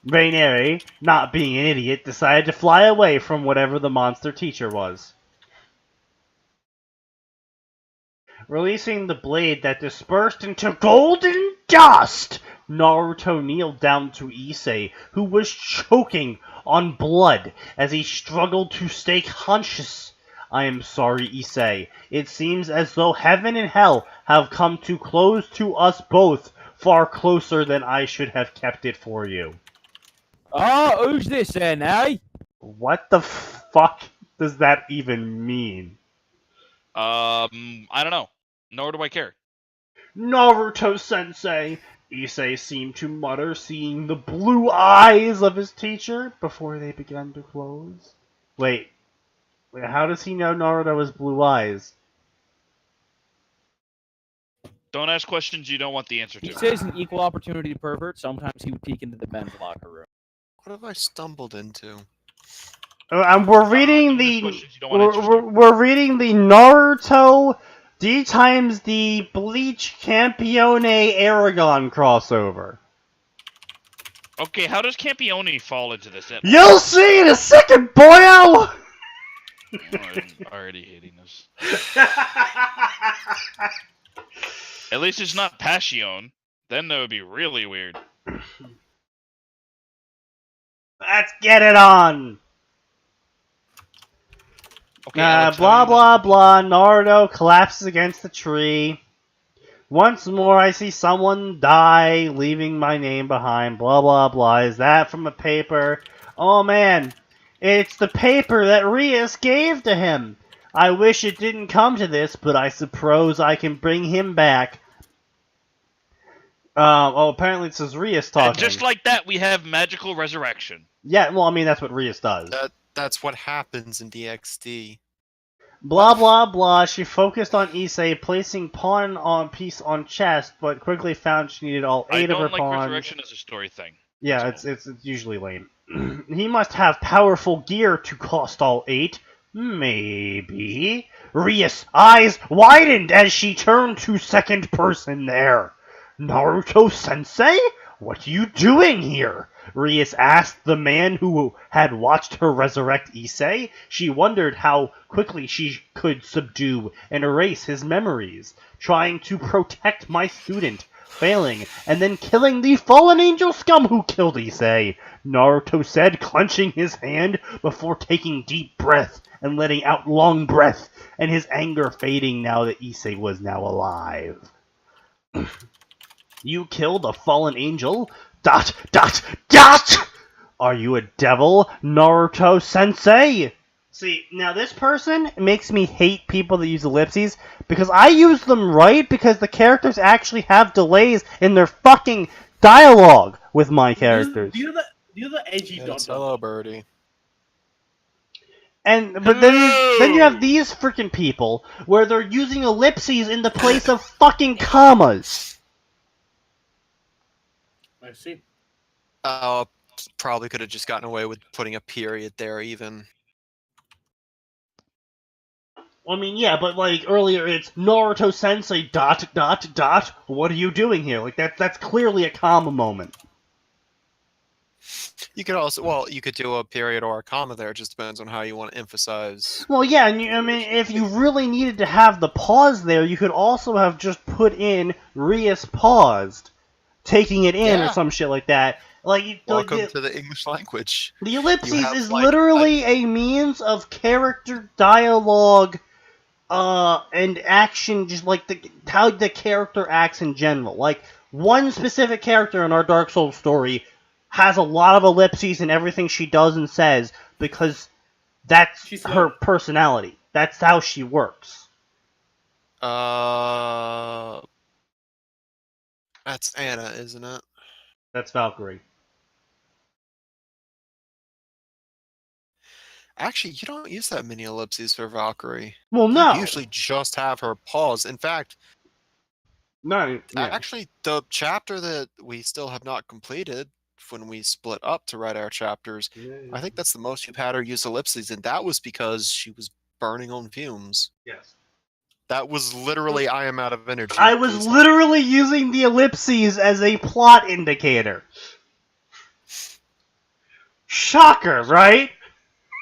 Rainere, not being an idiot, decided to fly away from whatever the monster teacher was. Releasing the blade that dispersed into golden dust, Naruto kneeled down to Issei, who was choking on blood as he struggled to stay conscious. I am sorry, Issei. It seems as though heaven and hell have come too close to us both, far closer than I should have kept it for you. Oh, who's this then, eh? What the fuck does that even mean? I don't know. Nor do I care. Naruto-sensei, Issei seemed to mutter, seeing the blue eyes of his teacher before they began to close. Wait, how does he know Naruto has blue eyes? Don't ask questions you don't want the answer to. He says an equal opportunity pervert. Sometimes he would peek into the men's locker room. What have I stumbled into? We're reading don't ask questions you don't want answers to. we're reading the Naruto D times the Bleach Campione Aragon crossover. Okay, how does Campione fall into this? You'll see in a second, boyo! I'm already hating this. At least it's not Passion. Then that would be really weird. Let's get it on! Okay, Alex, blah blah blah, Naruto collapses against the tree. Once more I see someone die, leaving my name behind, blah blah blah. Is that from a paper? Oh man, it's the paper that Rias gave to him. I wish it didn't come to this, but I suppose I can bring him back. Apparently this is Rias talking. And just like that, we have magical resurrection. Yeah, well, I mean, that's what Rias does. That's what happens in DXD. Blah blah blah, she focused on Issei, placing pawn on piece on chest, but quickly found she needed all 8 of her I don't like pawns. resurrection as a story thing. Yeah, it's usually lame. He must have powerful gear to cost all 8. Maybe. Rias' eyes widened as she turned to second person there. Naruto-sensei? What are you doing here? Rias asked the man who had watched her resurrect Issei. She wondered how quickly she could subdue and erase his memories, trying to protect my student, failing, and then killing the fallen angel scum who killed Issei. Naruto said, clenching his hand before taking deep breath and letting out long breath, and his anger fading now that Issei was now alive. You killed a fallen angel? ... Are you a devil, Naruto-sensei? See, now this person makes me hate people that use ellipses, because I use them right because the characters actually have delays in their fucking dialogue with my characters. Do you know the edgy dot? Hello, Birdie. But then you have these freaking people where they're using ellipses in the place of fucking commas. I see. Probably could have just gotten away with putting a period there, even. I mean, yeah, but like earlier, it's Naruto Sensei ... What are you doing here? Like that's clearly a comma moment. You could also, well, you could do a period or a comma there. It just depends on how you want to emphasize. Well, yeah, and I mean, if you really needed to have the pause there, you could also have just put in Rias paused, taking it in or some shit like that. Welcome to the English language. The ellipses is literally a means of character dialogue, and action, just like how the character acts in general. Like one specific character in our Dark Souls story has a lot of ellipses in everything she does and says because that's her personality. That's how she works. That's Anna, isn't it? That's Valkyrie. Actually, you don't use that many ellipses for Valkyrie. Well, no. You usually just have her pause. In fact, actually, the chapter that we still have not completed, when we split up to write our chapters, I think that's the most you've had her use ellipses, and that was because she was burning on fumes. Yes. That was literally, I am out of energy. I was literally using the ellipses as a plot indicator. Shocker, right?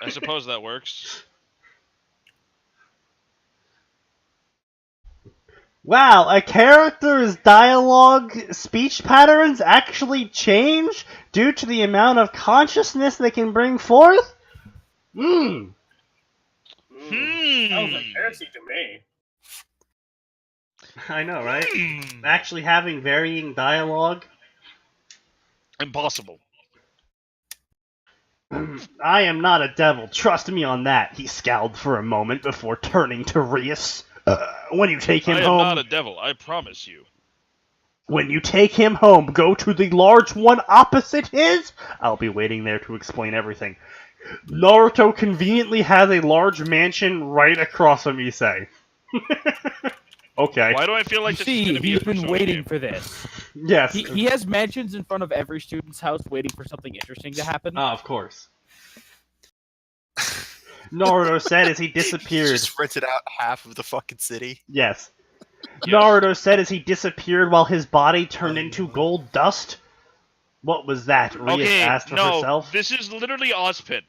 I suppose that works. Wow, a character's dialogue speech patterns actually change due to the amount of consciousness they can bring forth? Sounds like heresy to me. I know, right? Actually having varying dialogue? Impossible. I am not a devil, trust me on that, he scowled for a moment before turning to Rias. When you take him home... I am not a devil, I promise you. When you take him home, go to the large one opposite his. I'll be waiting there to explain everything. Naruto conveniently has a large mansion right across from Issei. Okay. Why do I feel like he's been waiting for this. Yes. He has mansions in front of every student's house waiting for something interesting to happen. Of course. Naruto said as he disappeared. He just rented out half of the fucking city. Yes. Naruto said as he disappeared while his body turned into gold dust. What was that? Rias asked herself. This is literally Ozpin.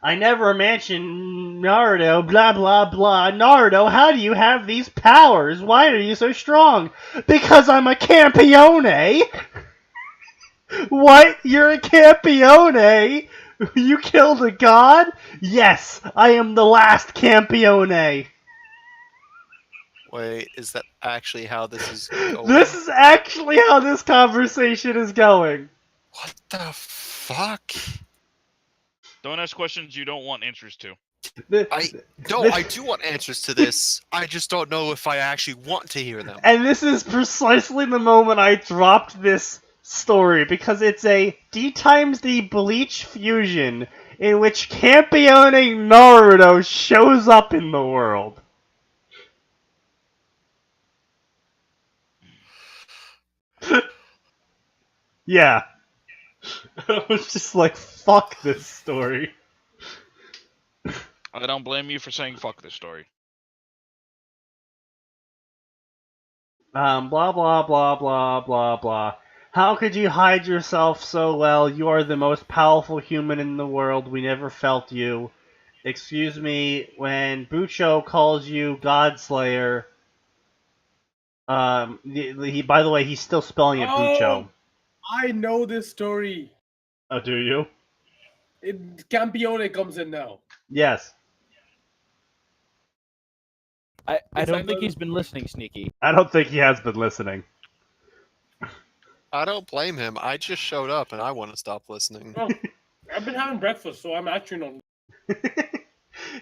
I never mentioned Naruto, blah blah blah. Naruto, how do you have these powers? Why are you so strong? Because I'm a campione! What? You're a campione? You killed a god? Yes, I am the last campione. Wait, is that actually how this is going? This is actually how this conversation is going. What the fuck? Don't ask questions you don't want answers to. I do want answers to this. I just don't know if I actually want to hear them. And this is precisely the moment I dropped this story, because it's a D times D Bleach fusion in which Campione Naruto shows up in the world. Yeah. I was just like, fuck this story. I don't blame you for saying fuck this story. Blah blah blah blah blah blah. How could you hide yourself so well? You are the most powerful human in the world. We never felt you. Excuse me, when Bucho calls you Godslayer, by the way, he's still spelling it Bucho. I know this story. Oh, do you? Campione comes in now. Yes. I don't think he's been listening, Sneaky. I don't think he has been listening. I don't blame him. I just showed up and I want to stop listening. Oh, I've been having breakfast, so I'm actually not...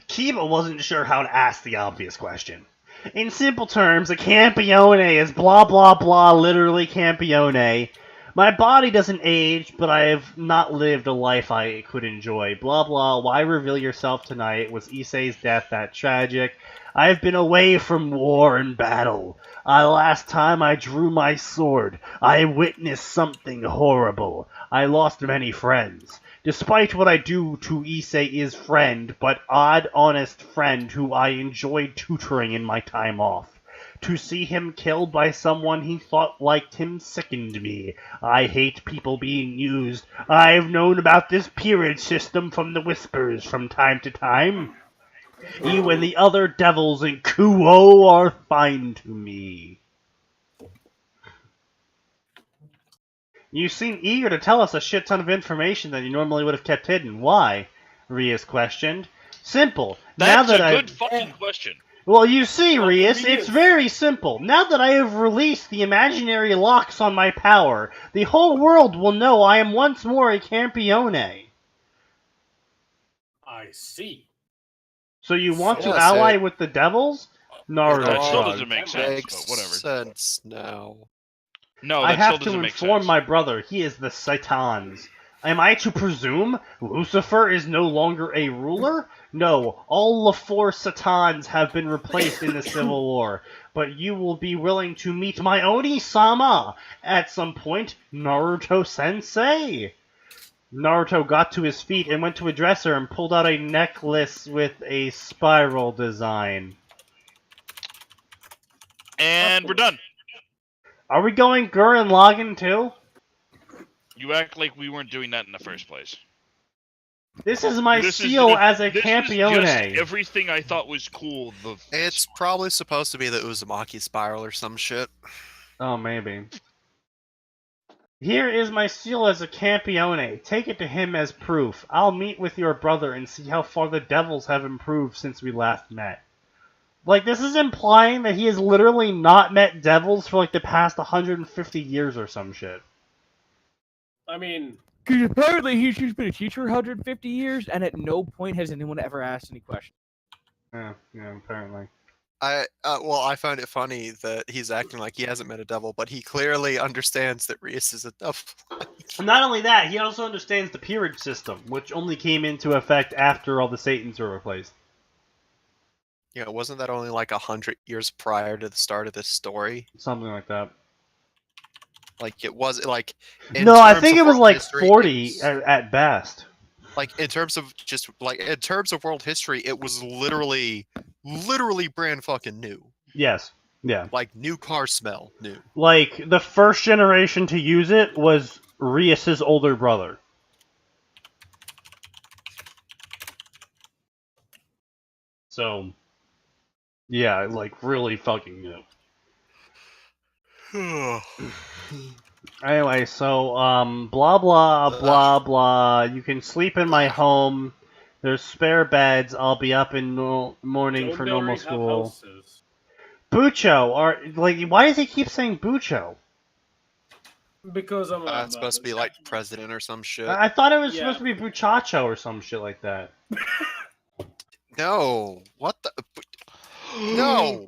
Kiba wasn't sure how to ask the obvious question. In simple terms, a Campione is blah blah blah, literally Campione, My body doesn't age, but I have not lived a life I could enjoy. Blah blah, why reveal yourself tonight? Was Issei's death that tragic? I have been away from war and battle. Last time I drew my sword, I witnessed something horrible. I lost many friends. Despite what I do to Issei's friend, but odd, honest friend who I enjoyed tutoring in my time off. To see him killed by someone he thought liked him sickened me. I hate people being used. I've known about this peerage system from the whispers from time to time. You and the other devils in Kuo are fine to me. You seem eager to tell us a shit ton of information that you normally would have kept hidden. Why? Rias questioned. Simple. That's now that a good fucking question. Well, you see, Rias, it's very simple. Now that I have released the imaginary locks on my power, the whole world will know I am once more a Campione. I see. So you want to Yes, ally with the devils? Naruto That still shrugged. doesn't make sense, Makes but whatever. sense now. No, I that have still to doesn't make inform sense. my brother. He is the Satans. Am I to presume Lucifer is no longer a ruler? No, all the four Satans have been replaced in the Civil War. But you will be willing to meet my Oni-sama at some point, Naruto-sensei. Naruto got to his feet and went to a dresser and pulled out a necklace with a spiral design. And we're done. Are we going Gurren Lagann too? You act like we weren't doing that in the first place. This is my This is seal just- as a this is Campione. just everything I thought was cool. It's probably supposed to be the Uzumaki spiral or some shit. Oh, maybe. Here is my seal as a Campione. Take it to him as proof. I'll meet with your brother and see how far the devils have improved since we last met. Like, this is implying that he has literally not met devils for, like, the past 150 years or some shit. I mean, Because apparently he's just been a teacher 150 years, and at no point has anyone ever asked any questions. Yeah, apparently. I find it funny that he's acting like he hasn't met a devil, but he clearly understands that Rias is a devil. Not only that, he also understands the peerage system, which only came into effect after all the Satans were replaced. You know, wasn't that only like 100 years prior to the start of this story? Something like that. Like it was like. in No, I terms think of it was world like history, 40 it's- at best. Like in terms of world history, it was literally brand fucking new. Yes. Yeah. Like new car smell, new. Like, the first generation to use it was Rias's older brother. So, yeah, like, really fucking new. Anyway, so, blah, blah, blah, blah. You can sleep in my home. There's spare beds. I'll be up in morning don't for they normal already have school. houses? Bucho, why does he keep saying Bucho? Because I'm a. It's supposed to be like president or some shit. I thought it was Yeah. supposed to be Buchacho or some shit like that. No, what the? No.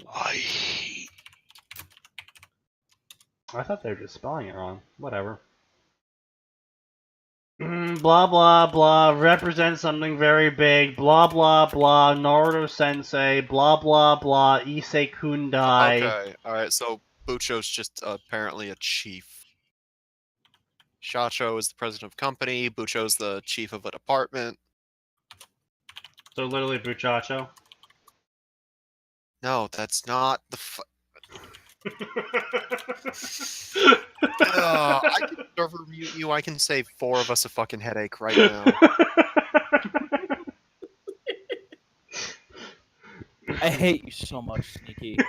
I thought they were just spelling it wrong. Whatever. Blah blah blah represents something very big. Blah blah blah Naruto Sensei. Blah blah blah Issei Kundai. Okay, all right. So Bucho's just apparently a chief. Shacho is the president of company. Bucho's the chief of a department. So literally Buchacho. No, that's not the. I can server mute you. I can save 4 of us a fucking headache right now. I hate you so much, Sneaky.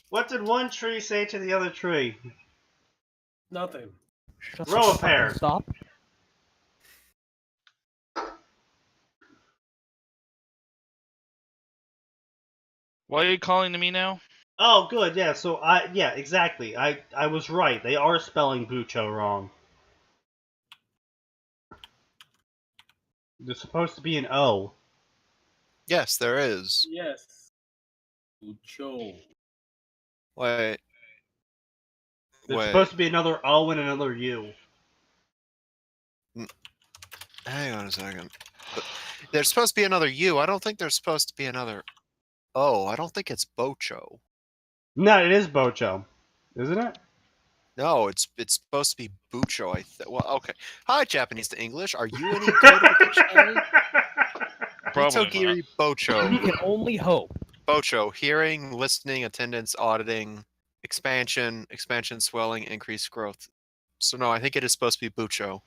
What did one tree say to the other tree? Nothing. Shut Row the a pair. fucking Stop. Why are you calling to me now? Oh, good. Yeah. So yeah, exactly. I was right. They are spelling Bucho wrong. There's supposed to be an O. Yes, there is. Yes. Cho. Wait. There's Wait. supposed to be another O and another U. Hang on a second. There's supposed to be another U. I don't think there's supposed to be another O. I don't think it's Bocho. No, it is Bocho, isn't it? No, it's supposed to be Bucho. Well, okay. Hi, Japanese to English. Are you any good at the dictionary? Probably not. Hitogiri We Bocho. can only hope. Bocho. Hearing, listening, attendance, auditing, expansion, swelling, increased growth. So no, I think it is supposed to be Bucho.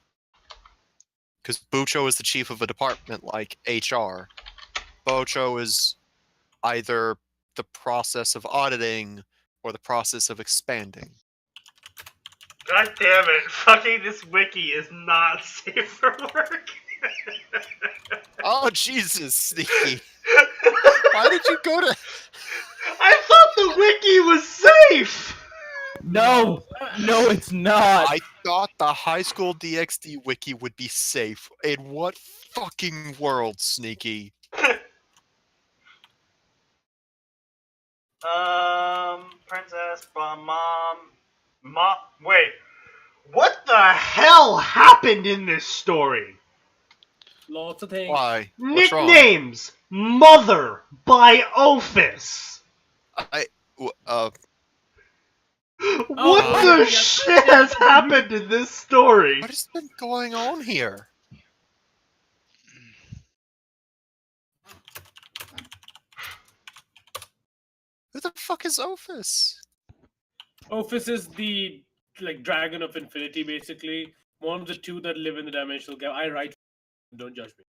Because Bucho is the chief of a department like HR. Bocho is either the process of auditing or the process of expanding. God damn it! Fucking this wiki is not safe for work. Oh, Jesus, Sneaky. Why did you go to... I thought the wiki was safe! No, no, it's not. I thought the high school DxD wiki would be safe. In what fucking world, Sneaky? Princess, wait. What the hell happened in this story? Lots of things. Why? What's wrong? Nicknames! Mother by Ophis! What the shit has happened in this story? What has been going on here? Who the fuck is Ophis? Ophis is the dragon of infinity, basically. One of the two that live in the dimensional gap. I write. Don't judge me.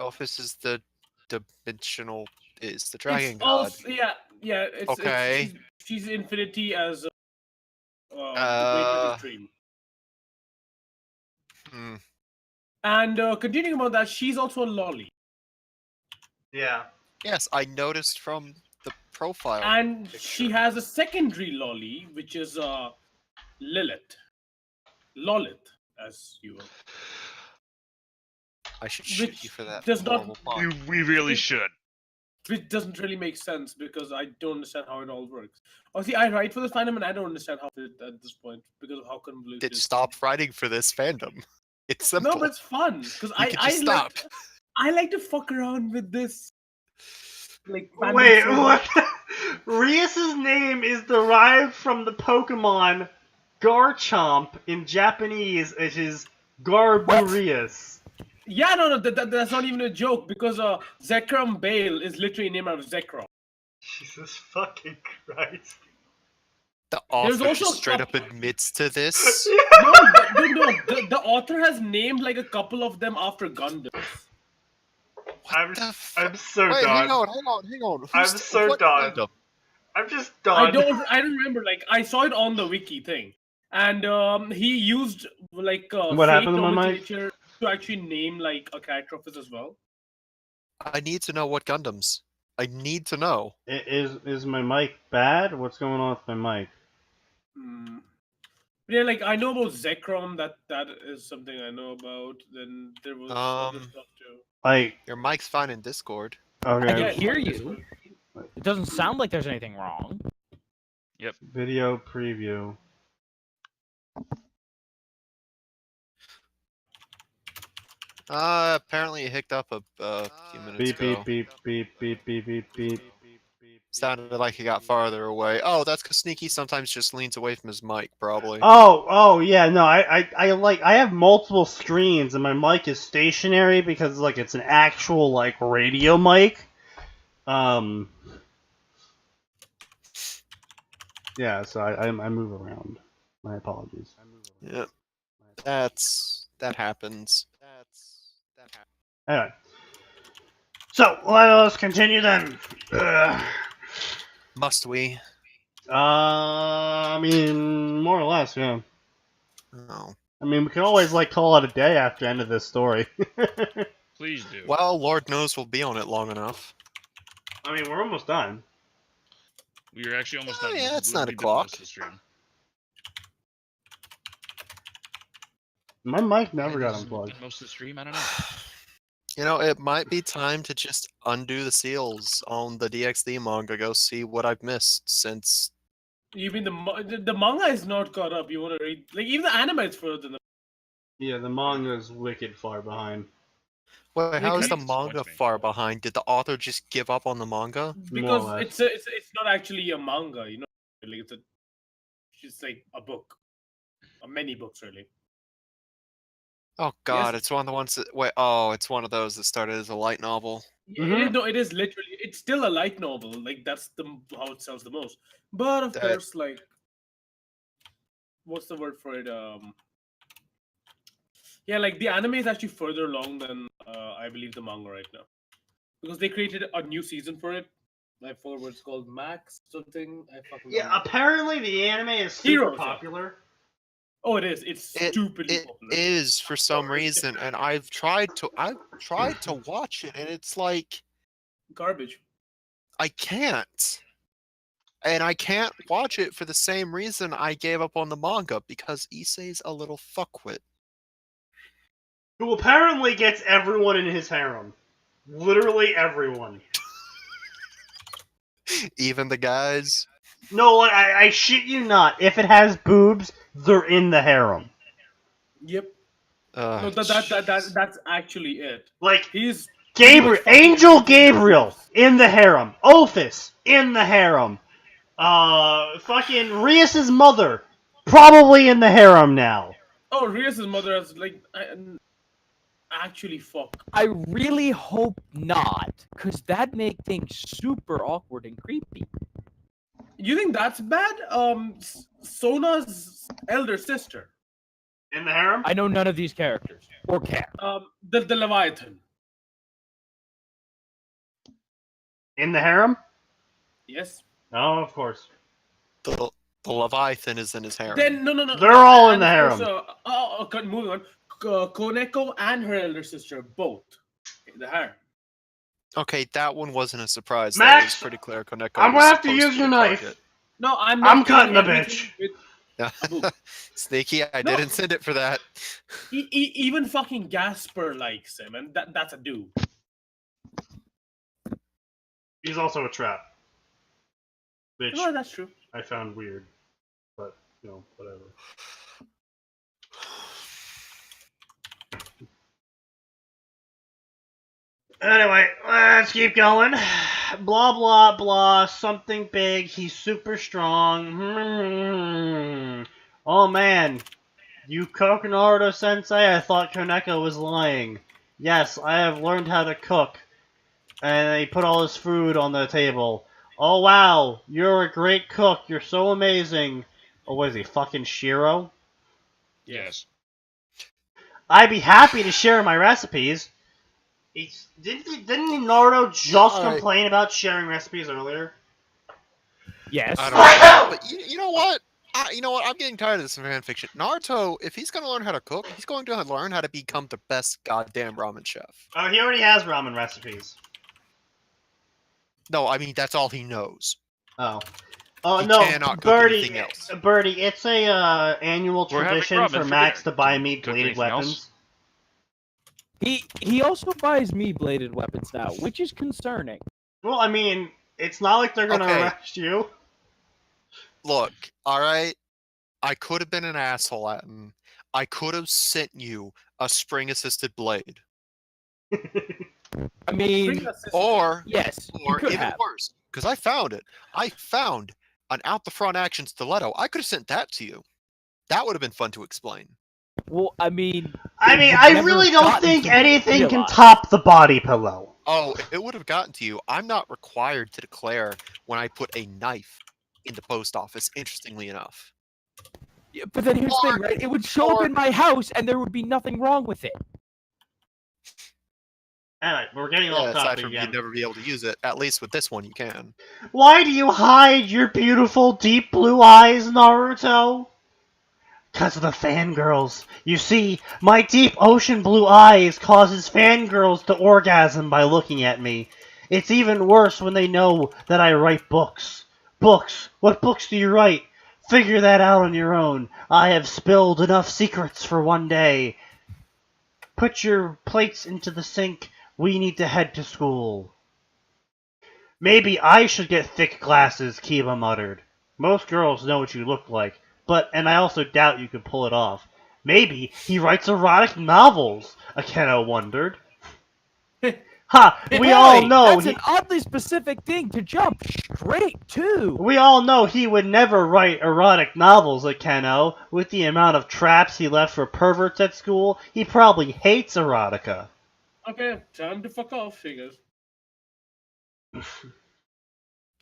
Ophis is the dimensional. Is the dragon it's god? also, yeah. It's, Okay. She's infinity as the greater dream. Hmm. And continuing about that, she's also a lolly. Yeah. Yes, I noticed from the profile. And picture. she has a secondary lolly, which is Lilith. Lolith, as you will. I should shoot Which you for that. does not- horrible pun. We really should. Which doesn't really make sense because I don't understand how it all works. Oh, see, I write for this fandom and I don't understand how it at this point because of how convoluted. Did stop writing for this fandom. It's simple. No, but it's fun because You can just stop. I like to fuck around with this. Fandom Wait, so what? much. Rias's name is derived from the Pokemon Garchomp in Japanese, which is Garburius. Yeah, no, that's not even a joke because Zekrom Bale is literally named out of Zekrom. Jesus fucking Christ. The There's author also just straight up admits to this. No, the author has named a couple of them after Gundams. I'm the I'm so Wait, done. hang on. I'm Who's- so what done. Gundam? I'm just done. I don't remember. I saw it on the wiki thing, and he used What fate happened to my mic? nomenclature to actually name a character of his as well. I need to know what Gundams. I need to know. Is my mic bad? What's going on with my mic? Hmm. Yeah, I know about Zekrom. That is something I know about. Then there was other stuff too. Like, Your mic's fine in Discord. I okay, can Yeah, hear you. It doesn't sound like there's anything wrong. video preview. Apparently it hicked up a few minutes Beep ago. beep beep beep beep beep beep beep. Sounded like he got farther away. Oh, that's because Sneaky sometimes just leans away from his mic, probably. Oh yeah, no, I have multiple screens and my mic is stationary because it's an actual radio mic. Yeah, so I move around. My apologies. Yeah. That happens. Anyway. So, let us continue then. Must we? I mean, more or less, yeah. No. I mean, we can always call it a day after the end of this story. Please do. Well, Lord knows we'll be on it long enough. I mean, we're almost done. We are actually almost Oh, done. yeah, it's We'll 9 be done o'clock. most of the stream. My mic never Maybe got this is unplugged. Most of the stream, I don't know. You know, it might be time to just undo the seals on the DxD manga. Go see what I've missed since. You mean the manga is not caught up? You want to read like even the anime is further than the. Yeah, the manga's wicked far behind. Wait, how is the That manga disappoints me. far behind? Did the author just give up on the manga? Because More or less. it's not actually a manga, you know, like it's just like a book, or many books really. Oh god, Yes. it's one of the ones that it's one of those that started as a light novel. No, it is literally it's still a light novel. Like that's how it sells the most. But of That- course, like what's the word for it? Yeah, like the anime is actually further along than I believe the manga right now, because they created a new season for it. I forgot what it's called, Max something. I fucking don't Yeah, know. apparently the anime is super Heroes, yeah. popular. Oh, it is. It's stupidly It popular. is for some reason, and I've tried to watch it, and it's like Garbage. I can't. And I can't watch it for the same reason I gave up on the manga, because Issei's a little fuckwit. Who apparently gets everyone in his harem. Literally everyone. Even the guys. No, like, I shit you not. If it has boobs, they're in the harem. Yep. No, that's actually it. Like, He's Gabriel, pretty much fucking Angel everything that Gabriel exists. in the harem. Ophis in the harem. Fucking Rias's mother probably in the harem now. Oh, Rias' mother is like actually fuck. I really hope not, because that'd make things super awkward and creepy. You think that's bad? Sona's elder sister. In the harem? I know none of these characters or care. The Leviathan. In the harem? Yes. Oh, of course. The Leviathan is in his harem. Then no. They're all in And the of harem. course, moving on. Koneko and her elder sister both in the harem. Okay, that one wasn't a surprise. Max, that was pretty clear. Koneko I'm gonna was have to supposed use be your a knife. target. No, I'm I'm not cutting doing the everything bitch. with- Sneaky, I No. didn't send it for that. Even fucking Gasper likes him, and that's a dude. He's also a trap. Which No, that's true. I found weird. But, you know, whatever. Anyway, let's keep going. Blah, blah, blah. Something big. He's super strong. Oh, man. You cook, Naruto-sensei? I thought Koneko was lying. Yes, I have learned how to cook. And he put all his food on the table. Oh, wow. You're a great cook. You're so amazing. Oh, what is he, fucking Shiro? Yes. I'd be happy to share my recipes. Didn't Naruto just Alright. complain about sharing recipes earlier? Yes. I don't know, but you know what? You know what? I'm getting tired of this fanfiction. Naruto, if he's going to learn how to cook, he's going to learn how to become the best goddamn ramen chef. Oh, he already has ramen recipes. No, I mean that's all he knows. Oh. Oh, He no, cannot cook anything else. Birdie, it's a annual We're having tradition ramen for for Max dinner. to buy Can me you cook bladed anything else? weapons. He also buys me bladed weapons now, which is concerning. Well, I mean, it's not like they're gonna Okay. arrest you. Look, alright? I could have been an asshole, Atin. I could have sent you a spring-assisted blade. I mean, Bring us this- Or, yes, you or could even have. worse, because I found it. I found an out-the-front action stiletto. I could have sent that to you. That would have been fun to explain. Well, I mean, I mean, you've I never really don't gotten think to anything can realize. top the body pillow. Oh, it would have gotten to you. I'm not required to declare when I put a knife in the post office, interestingly enough. Yeah, but then here's the Or- thing, right? It would show up or- in my house, and there would be nothing wrong with it. Anyway, we're getting off Aside topic from again. you'd never be able to use it, at least with this one you can. Why do you hide your beautiful deep blue eyes, Naruto? 'Cause of the fangirls. You see, my deep ocean blue eyes causes fangirls to orgasm by looking at me. It's even worse when they know that I write books. Books? What books do you write? Figure that out on your own. I have spilled enough secrets for one day. Put your plates into the sink We need to head to school. Maybe I should get thick glasses, Kiba muttered. Most girls know what you look like, and I also doubt you could pull it off. Maybe he writes erotic novels, Akeno wondered. Ha! We all know that's an oddly specific thing to jump straight to. We all know he would never write erotic novels, Akeno. With the amount of traps he left for perverts at school, he probably hates erotica. Okay, time to fuck off, figures.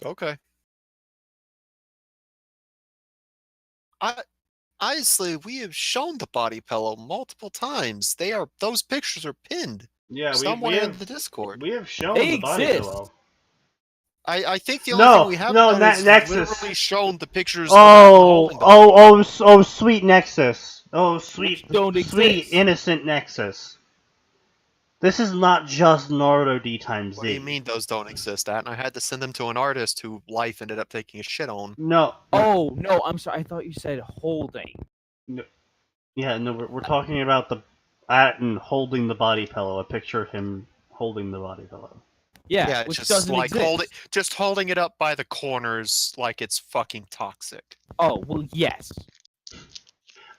Okay. Honestly, we have shown the body pillow multiple times. Those pictures are pinned Yeah, somewhere in the Discord. We have shown They the body exist. pillow. I think the only thing we haven't done is Nexus. literally shown the pictures. Sweet Nexus. Oh, sweet, Don't sweet, exist. innocent Nexus. This is not just Naruto D times What do you Z. mean those don't exist, At? And I had to send them to an artist who life ended up taking a shit on. No. Oh, no, I'm sorry. I thought you said holding. Yeah, no, we're talking about the Atin holding the body pillow. A picture of him holding the body pillow. Yeah, It's which just doesn't like exist. holding it up by the corners like it's fucking toxic. Oh, well, yes.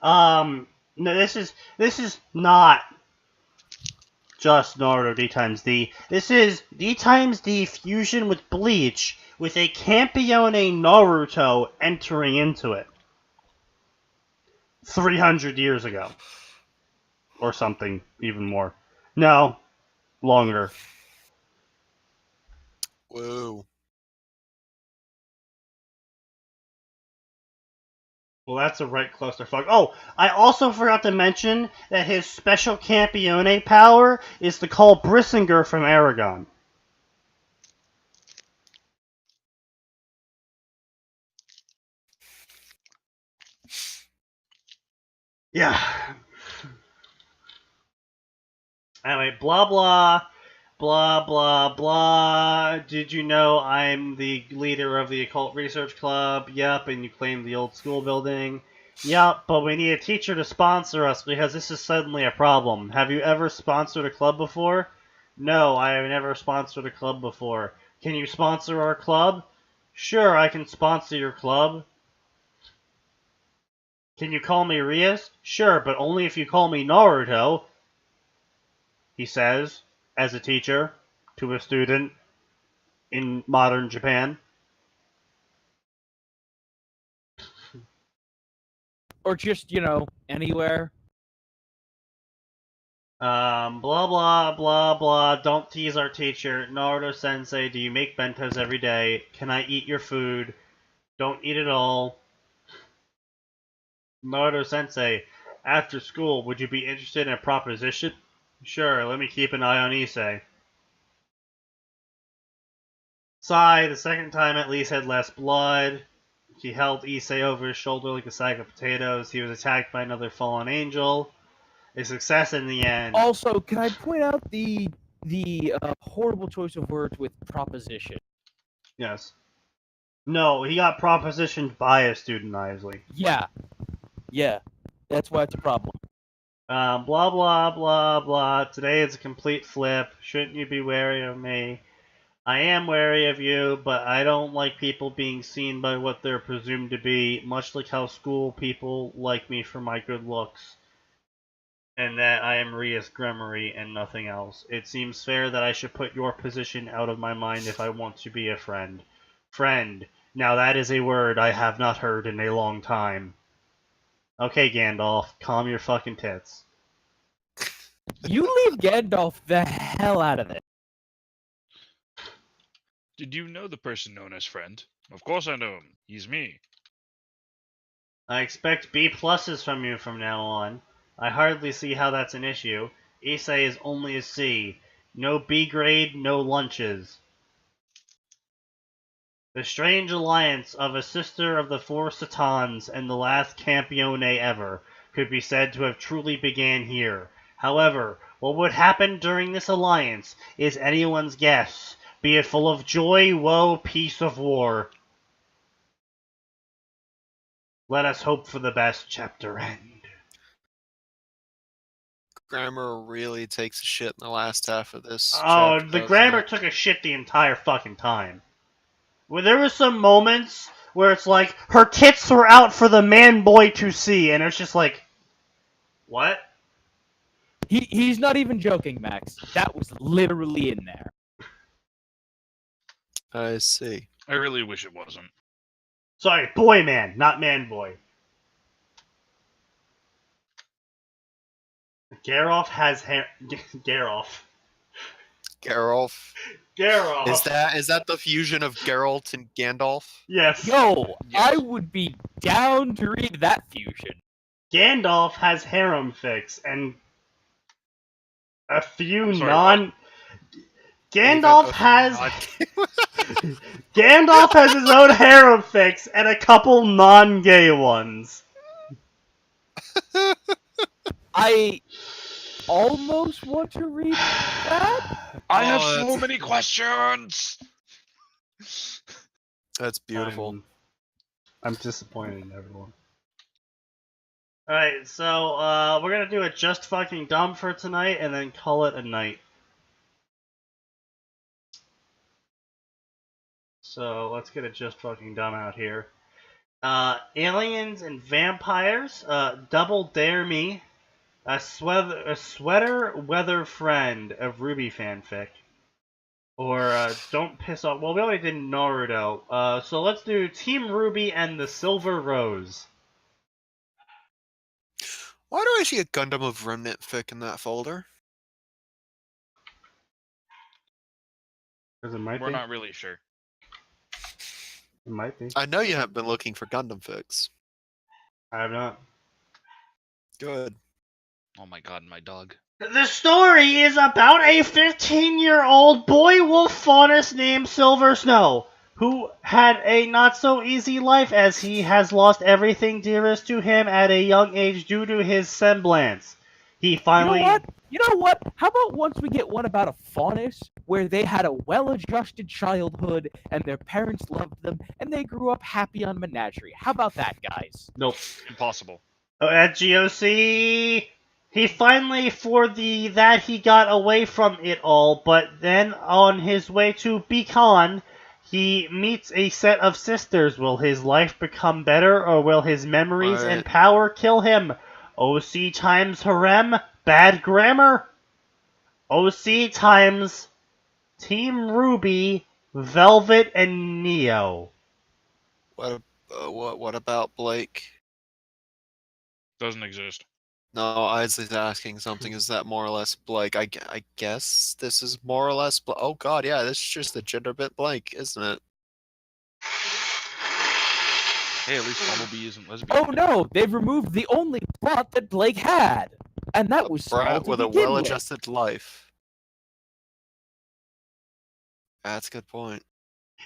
No, this is not just Naruto D times D. This is D times D fusion with Bleach, with a Campione Naruto entering into it. 300 years ago. Or something, even more. No, longer. Whoa. Well, that's a right clusterfuck. Oh, I also forgot to mention that his special Campione power is to call Brissinger from Aragon. Yeah. Anyway, blah blah, blah blah blah. Did you know I'm the leader of the Occult Research Club? Yep, and you claim the old school building. Yep, but we need a teacher to sponsor us because this is suddenly a problem. Have you ever sponsored a club before? No, I have never sponsored a club before. Can you sponsor our club? Sure, I can sponsor your club. Can you call me Rias? Sure, but only if you call me Naruto, he says, as a teacher to a student in modern Japan. Or just, anywhere. Blah blah blah blah. Don't tease our teacher. Naruto sensei, do you make bentos every day? Can I eat your food? Don't eat it all. Naruto sensei, after school, would you be interested in a proposition? Sure, let me keep an eye on Issei. Sigh, the second time at least had less blood. He held Issei over his shoulder like a sack of potatoes. He was attacked by another fallen angel. A success in the end. Also, can I point out the horrible choice of words with proposition? Yes. No, he got propositioned by a student, Isley. Yeah. Yeah. That's why it's a problem. Blah blah blah blah. Today is a complete flip. Shouldn't you be wary of me? I am wary of you, but I don't like people being seen by what they're presumed to be, much like how school people like me for my good looks. And that I am Rias Gremory and nothing else. It seems fair that I should put your position out of my mind if I want to be a friend. Friend. Now that is a word I have not heard in a long time. Okay, Gandalf, calm your fucking tits. You leave Gandalf the hell out of it. Did you know the person known as Friend? Of course I know him. He's me. I expect B pluses from you from now on. I hardly see how that's an issue. Issei is only a C. No B grade, no lunches. The strange alliance of a sister of the four Satans and the last Campione ever could be said to have truly began here. However, what would happen during this alliance is anyone's guess, be it full of joy, woe, peace, of war. Let us hope for the best. Chapter end. grammar really takes a shit in the last half of this. Oh, chapter, the doesn't grammar it? took a shit the entire fucking time. Where there were some moments where it's like, her tits were out for the man-boy to see, and it's just like, what? He's not even joking, Max. That was literally in there. I see. I really wish it wasn't. Sorry, boy man, not man boy. Geralt has hair. Geralt. Geralt. Geralt. Is that the fusion of Geralt and Gandalf? Yes. Yo, Yes. I would be down to read that fusion. Gandalf has harem fix and a few Sorry, non. Even Gandalf a has non- Gandalf has his own harem fix and a couple non-gay ones. I almost want to read that. I have Oh, so that's- many questions. That's beautiful. I'm disappointed in everyone. Alright, so we're gonna do a just fucking dumb for tonight and then call it a night. So let's get a just fucking dumb out here. Aliens and vampires, Double Dare Me, a sweater weather friend of Ruby fanfic. Or Don't Piss Off. Well, we already did Naruto. So let's do Team Ruby and the Silver Rose. Why do I see a Gundam of Remnant fic in that folder? Because it might We're be. not really sure. It might be. I know you have been looking for Gundam fics. I have not. Good. Oh my god, my dog. The story is about a 15-year-old boy wolf faunus named Silver Snow, who had a not-so-easy life as he has lost everything dearest to him at a young age due to his semblance. He finally... You know what? How about once we get one about a faunus, where they had a well-adjusted childhood, and their parents loved them, and they grew up happy on Menagerie. How about that, guys? Nope. Impossible. At GOC... He finally, he got away from it all, but then on his way to Beacon, he meets a set of sisters. Will his life become better, or will his memories and power kill him? OC times harem, bad grammar. OC times Team Ruby, Velvet, and Neo. What about Blake? Doesn't exist. No, Isley's asking something. Is that more or less Blake? I guess this is more or less. Oh God, yeah, this is just a gender bit Blake, isn't it? Hey, at least Bumblebee isn't lesbian. Oh no, they've removed the only plot that Blake had, and that was small Brat to with a begin with. well-adjusted life. That's a good point.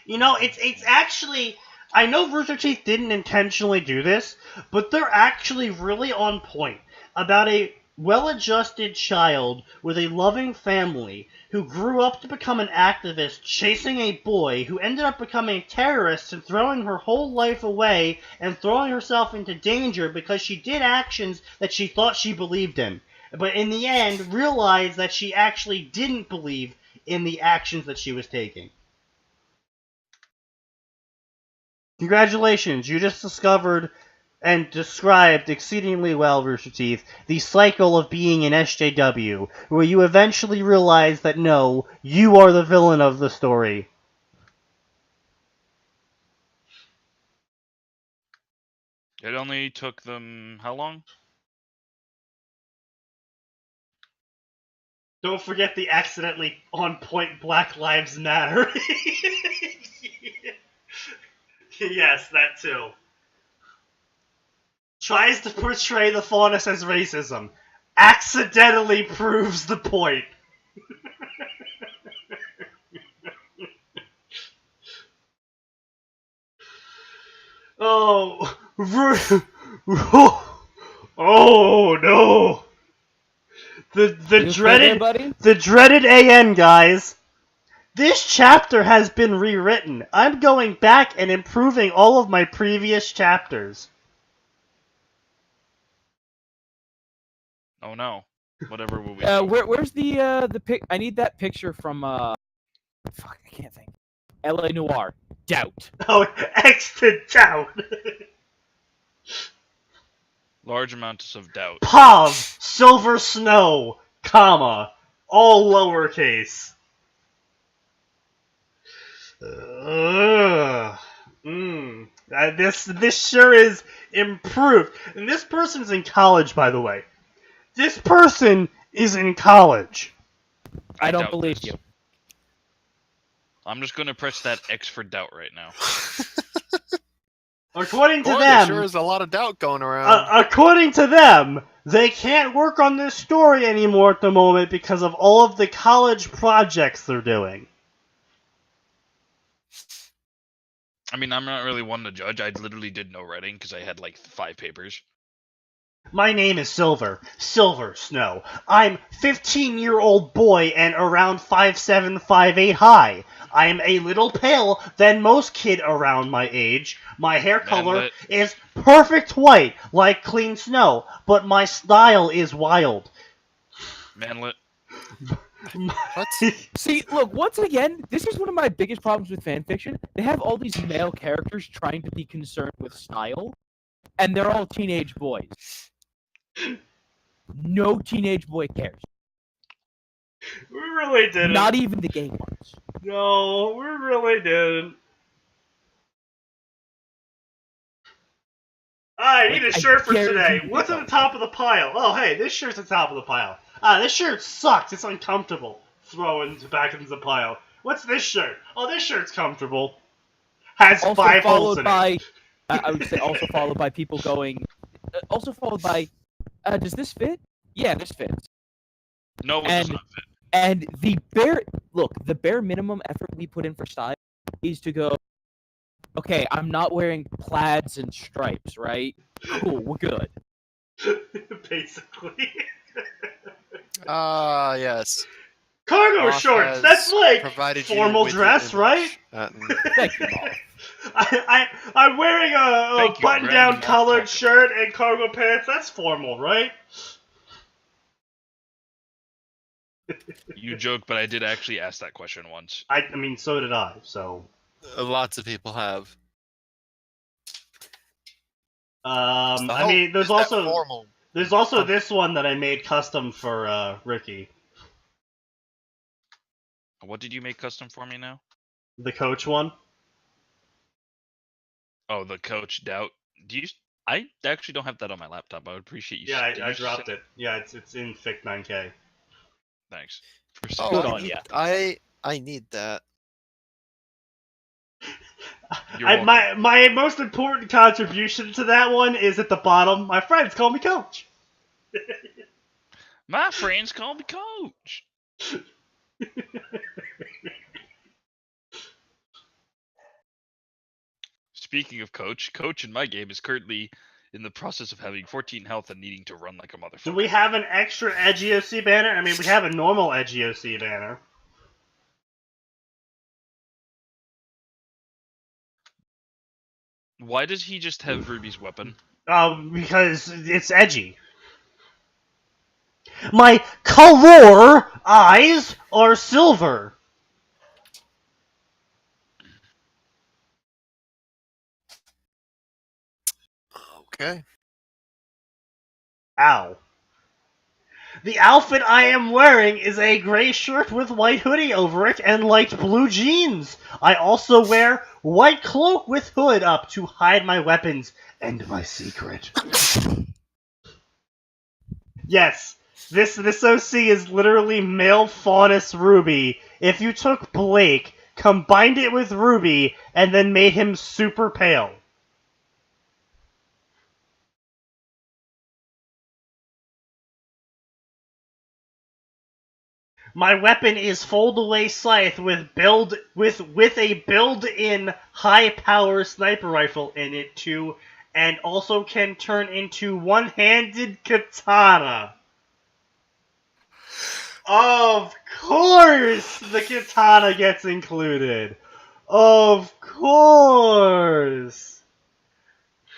You know, it's actually... I know Rooster Teeth didn't intentionally do this, but they're actually really on point about a well-adjusted child with a loving family who grew up to become an activist chasing a boy who ended up becoming a terrorist and throwing her whole life away and throwing herself into danger because she did actions that she thought she believed in. But in the end, realized that she actually didn't believe in the actions that she was taking. Congratulations, you just discovered and described exceedingly well, Rooster Teeth, the cycle of being an SJW, where you eventually realize that no, you are the villain of the story. It only took them how long? Don't forget the accidentally on point Black Lives Matter. Yes, that too. Tries to portray the faunus as racism. Accidentally proves the point. Oh, oh no! The dreaded AN, guys. This chapter has been rewritten. I'm going back and improving all of my previous chapters. Oh no. Whatever will we do? Where's the pic? I need that picture from fuck, I can't think. L.A. Noire. Doubt. Oh, extra doubt. Large amounts of doubt. Pav, Silver Snow, comma, all lowercase. This sure is improved. And this person's in college, by the way. This person is in college. I don't doubt believe this. you. I'm just going to press that X for doubt right now. According to Boy, them, there sure is a lot of doubt going around. according to them, they can't work on this story anymore at the moment because of all of the college projects they're doing. I mean, I'm not really one to judge. I literally did no writing because I had like 5 papers. My name is Silver Snow. I'm 15-year-old boy and around 5'7", 5'8" high. I am a little pale than most kid around my age. My hair color Manlet. is perfect white, like clean snow, but my style is wild. Manlet. What? See, look, once again, this is one of my biggest problems with fanfiction. They have all these male characters trying to be concerned with style, and they're all teenage boys. No teenage boy cares. We really didn't. Not even the gay ones. No, we really didn't. I need a Like, I shirt for guarantee today. you What's at don't. the top of the pile? Oh, hey, this shirt's at the top of the pile. This shirt sucks. It's uncomfortable. Throw it back into the pile. What's this shirt? Oh, this shirt's comfortable. Has Also 5 holes followed in by, it. I would say, also followed by people going. Also followed by, does this fit? Yeah, this fits. No, it does And not fit. and the bare minimum effort we put in for style is to go. Okay, I'm not wearing plaids and stripes, right? Cool, we're good. Basically. Yes. Cargo Moth shorts. has That's like provided you formal with the dress, image. right? Thank you, Moth. I'm wearing a Thank you, button-down Brandon collared Moth. shirt and cargo pants. That's formal, right? You joke, but I did actually ask that question once. I mean, so did I. So, Lots of people have. I mean, there's Is that also formal. this one that I made custom for Ricky, What did you make custom for me now? the coach one. Oh, the coach doubt. Do you? I actually don't have that on my laptop. I would appreciate you. Yeah, did I you dropped send- it. Yeah, it's in Fic 9K. Thanks. For Oh, Good I on need, ya. I need that. You're welcome. My most important contribution to that one is at the bottom. My friends call me coach. My friends call me coach. Speaking of coach in my game is currently in the process of having 14 health and needing to run like a motherfucker. Do we have an extra edgy OC banner? I mean, we have a normal edgy OC banner. Why does he just have Ruby's weapon? Because it's edgy. My color eyes are silver. Okay. Ow. The outfit I am wearing is a gray shirt with white hoodie over it and light blue jeans. I also wear white cloak with hood up to hide my weapons and my secret. Yes, this OC is literally male Faunus Ruby. If you took Blake, combined it with Ruby, and then made him super pale. My weapon is fold-away scythe with a build-in high-power sniper rifle in it too, and also can turn into one-handed katana. Of course, the katana gets included. Of course.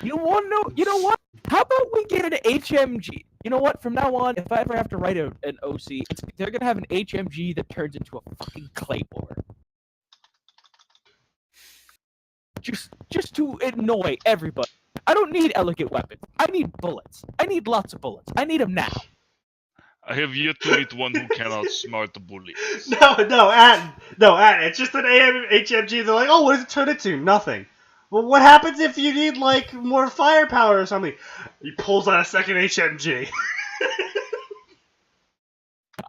You want to know? You know what? How about we get an HMG? You know what? From now on, if I ever have to write an OC, they're gonna have an HMG that turns into a fucking claymore. Just to annoy everybody. I don't need elegant weapons. I need bullets. I need lots of bullets. I need them now. I have yet to meet one who cannot smart bullets. No, Atin. It's just an HMG. They're like, oh, what does it turn into? Nothing. Well, what happens if you need, like, more firepower or something? He pulls out a second HMG.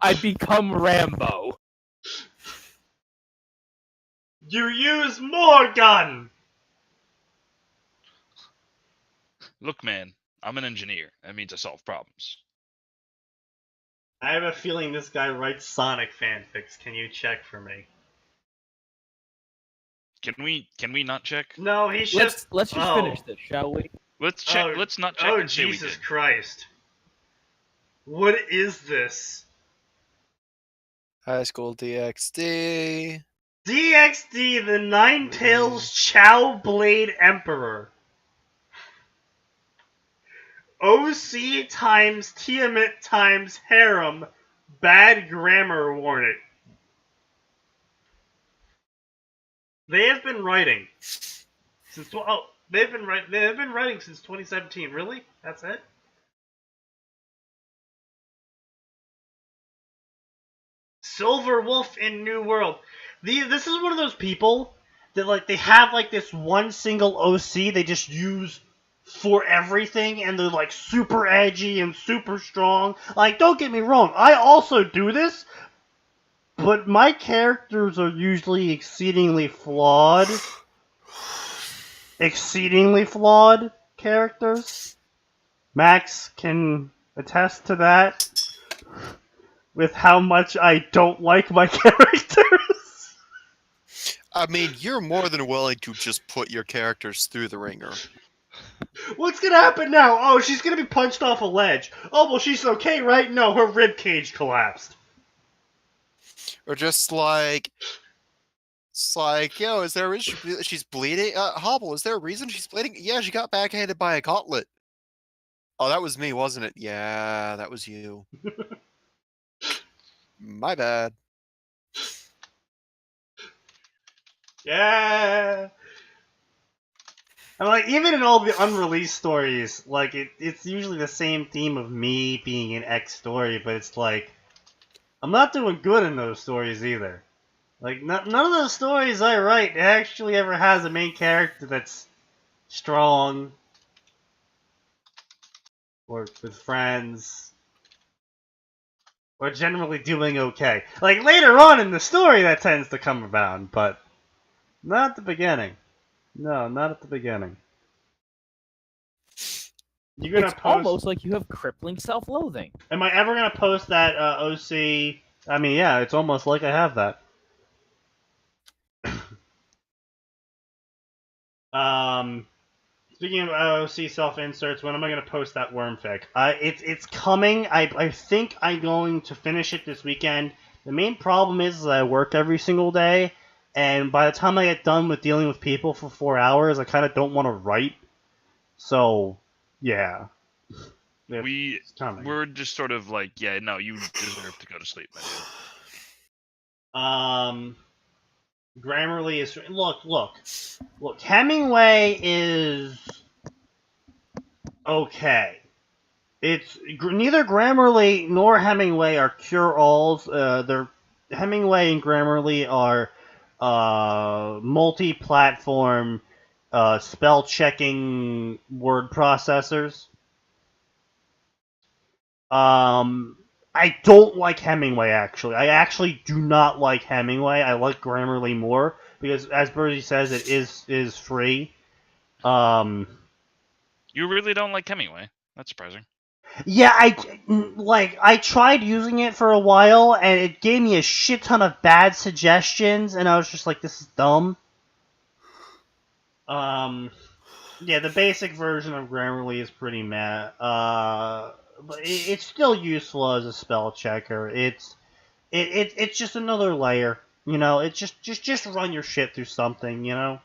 I become Rambo. You use more gun! Look, man, I'm an engineer. That means I solve problems. I have a feeling this guy writes Sonic fanfics. Can you check for me? Can we not check? No, he should. Let's just finish this, shall we? Let's check. Oh, let's not check and say we Jesus did. Christ. What is this? High School DxD. DxD, the Nine-Tails Chow Blade Emperor. OC times Tiamat times Harem. Bad grammar warning. They have been writing since they've been writing since 2017. Really? That's it? Silver Wolf in New World. This is one of those people that, like, they have, like, this one single OC they just use for everything, and they're, like, super edgy and super strong. Like, don't get me wrong, I also do this, but my characters are usually exceedingly flawed. Exceedingly flawed characters. Max can attest to that. With how much I don't like my characters. I mean, you're more than willing to just put your characters through the ringer. What's gonna happen now? Oh, she's gonna be punched off a ledge. Oh, well, she's okay, right? No, her rib cage collapsed. Or just like, it's like, yo, is there a reason she's bleeding? Hobble, is there a reason she's bleeding? Yeah, she got backhanded by a gauntlet. Oh, that was me, wasn't it? Yeah, that was you. My bad. Yeah. And, like, even in all the unreleased stories, like, it's usually the same theme of me being an X story, but it's like, I'm not doing good in those stories either. Like, none of those stories I write actually ever has a main character that's strong, or with friends, or generally doing okay. Like, later on in the story that tends to come about, but not at the beginning. No, not at the beginning. You're gonna It's post... almost like you have crippling self-loathing. Am I ever gonna post that OC? I mean, yeah, it's almost like I have that. Speaking of OC self-inserts, when am I gonna post that wormfic? It's coming. I think I'm going to finish it this weekend. The main problem is that I work every single day, and by the time I get done with dealing with people for 4 hours, I kind of don't want to write. So, yeah. It's coming. We're just sort of like, yeah, no, you deserve to go to sleep, my dude. Grammarly is... Look, Hemingway is okay. It's neither Grammarly nor Hemingway are cure-alls. Hemingway and Grammarly are multi-platform spell-checking word processors. I don't like Hemingway, actually. I actually do not like Hemingway. I like Grammarly more, because, as Bertie says, it is free. You really don't like Hemingway? That's surprising. Yeah, I tried using it for a while, and it gave me a shit ton of bad suggestions, and I was just like, this is dumb. Yeah, the basic version of Grammarly is pretty meh. But it's still useful as a spell checker. It's just another layer, you know. It's just run your shit through something, you know.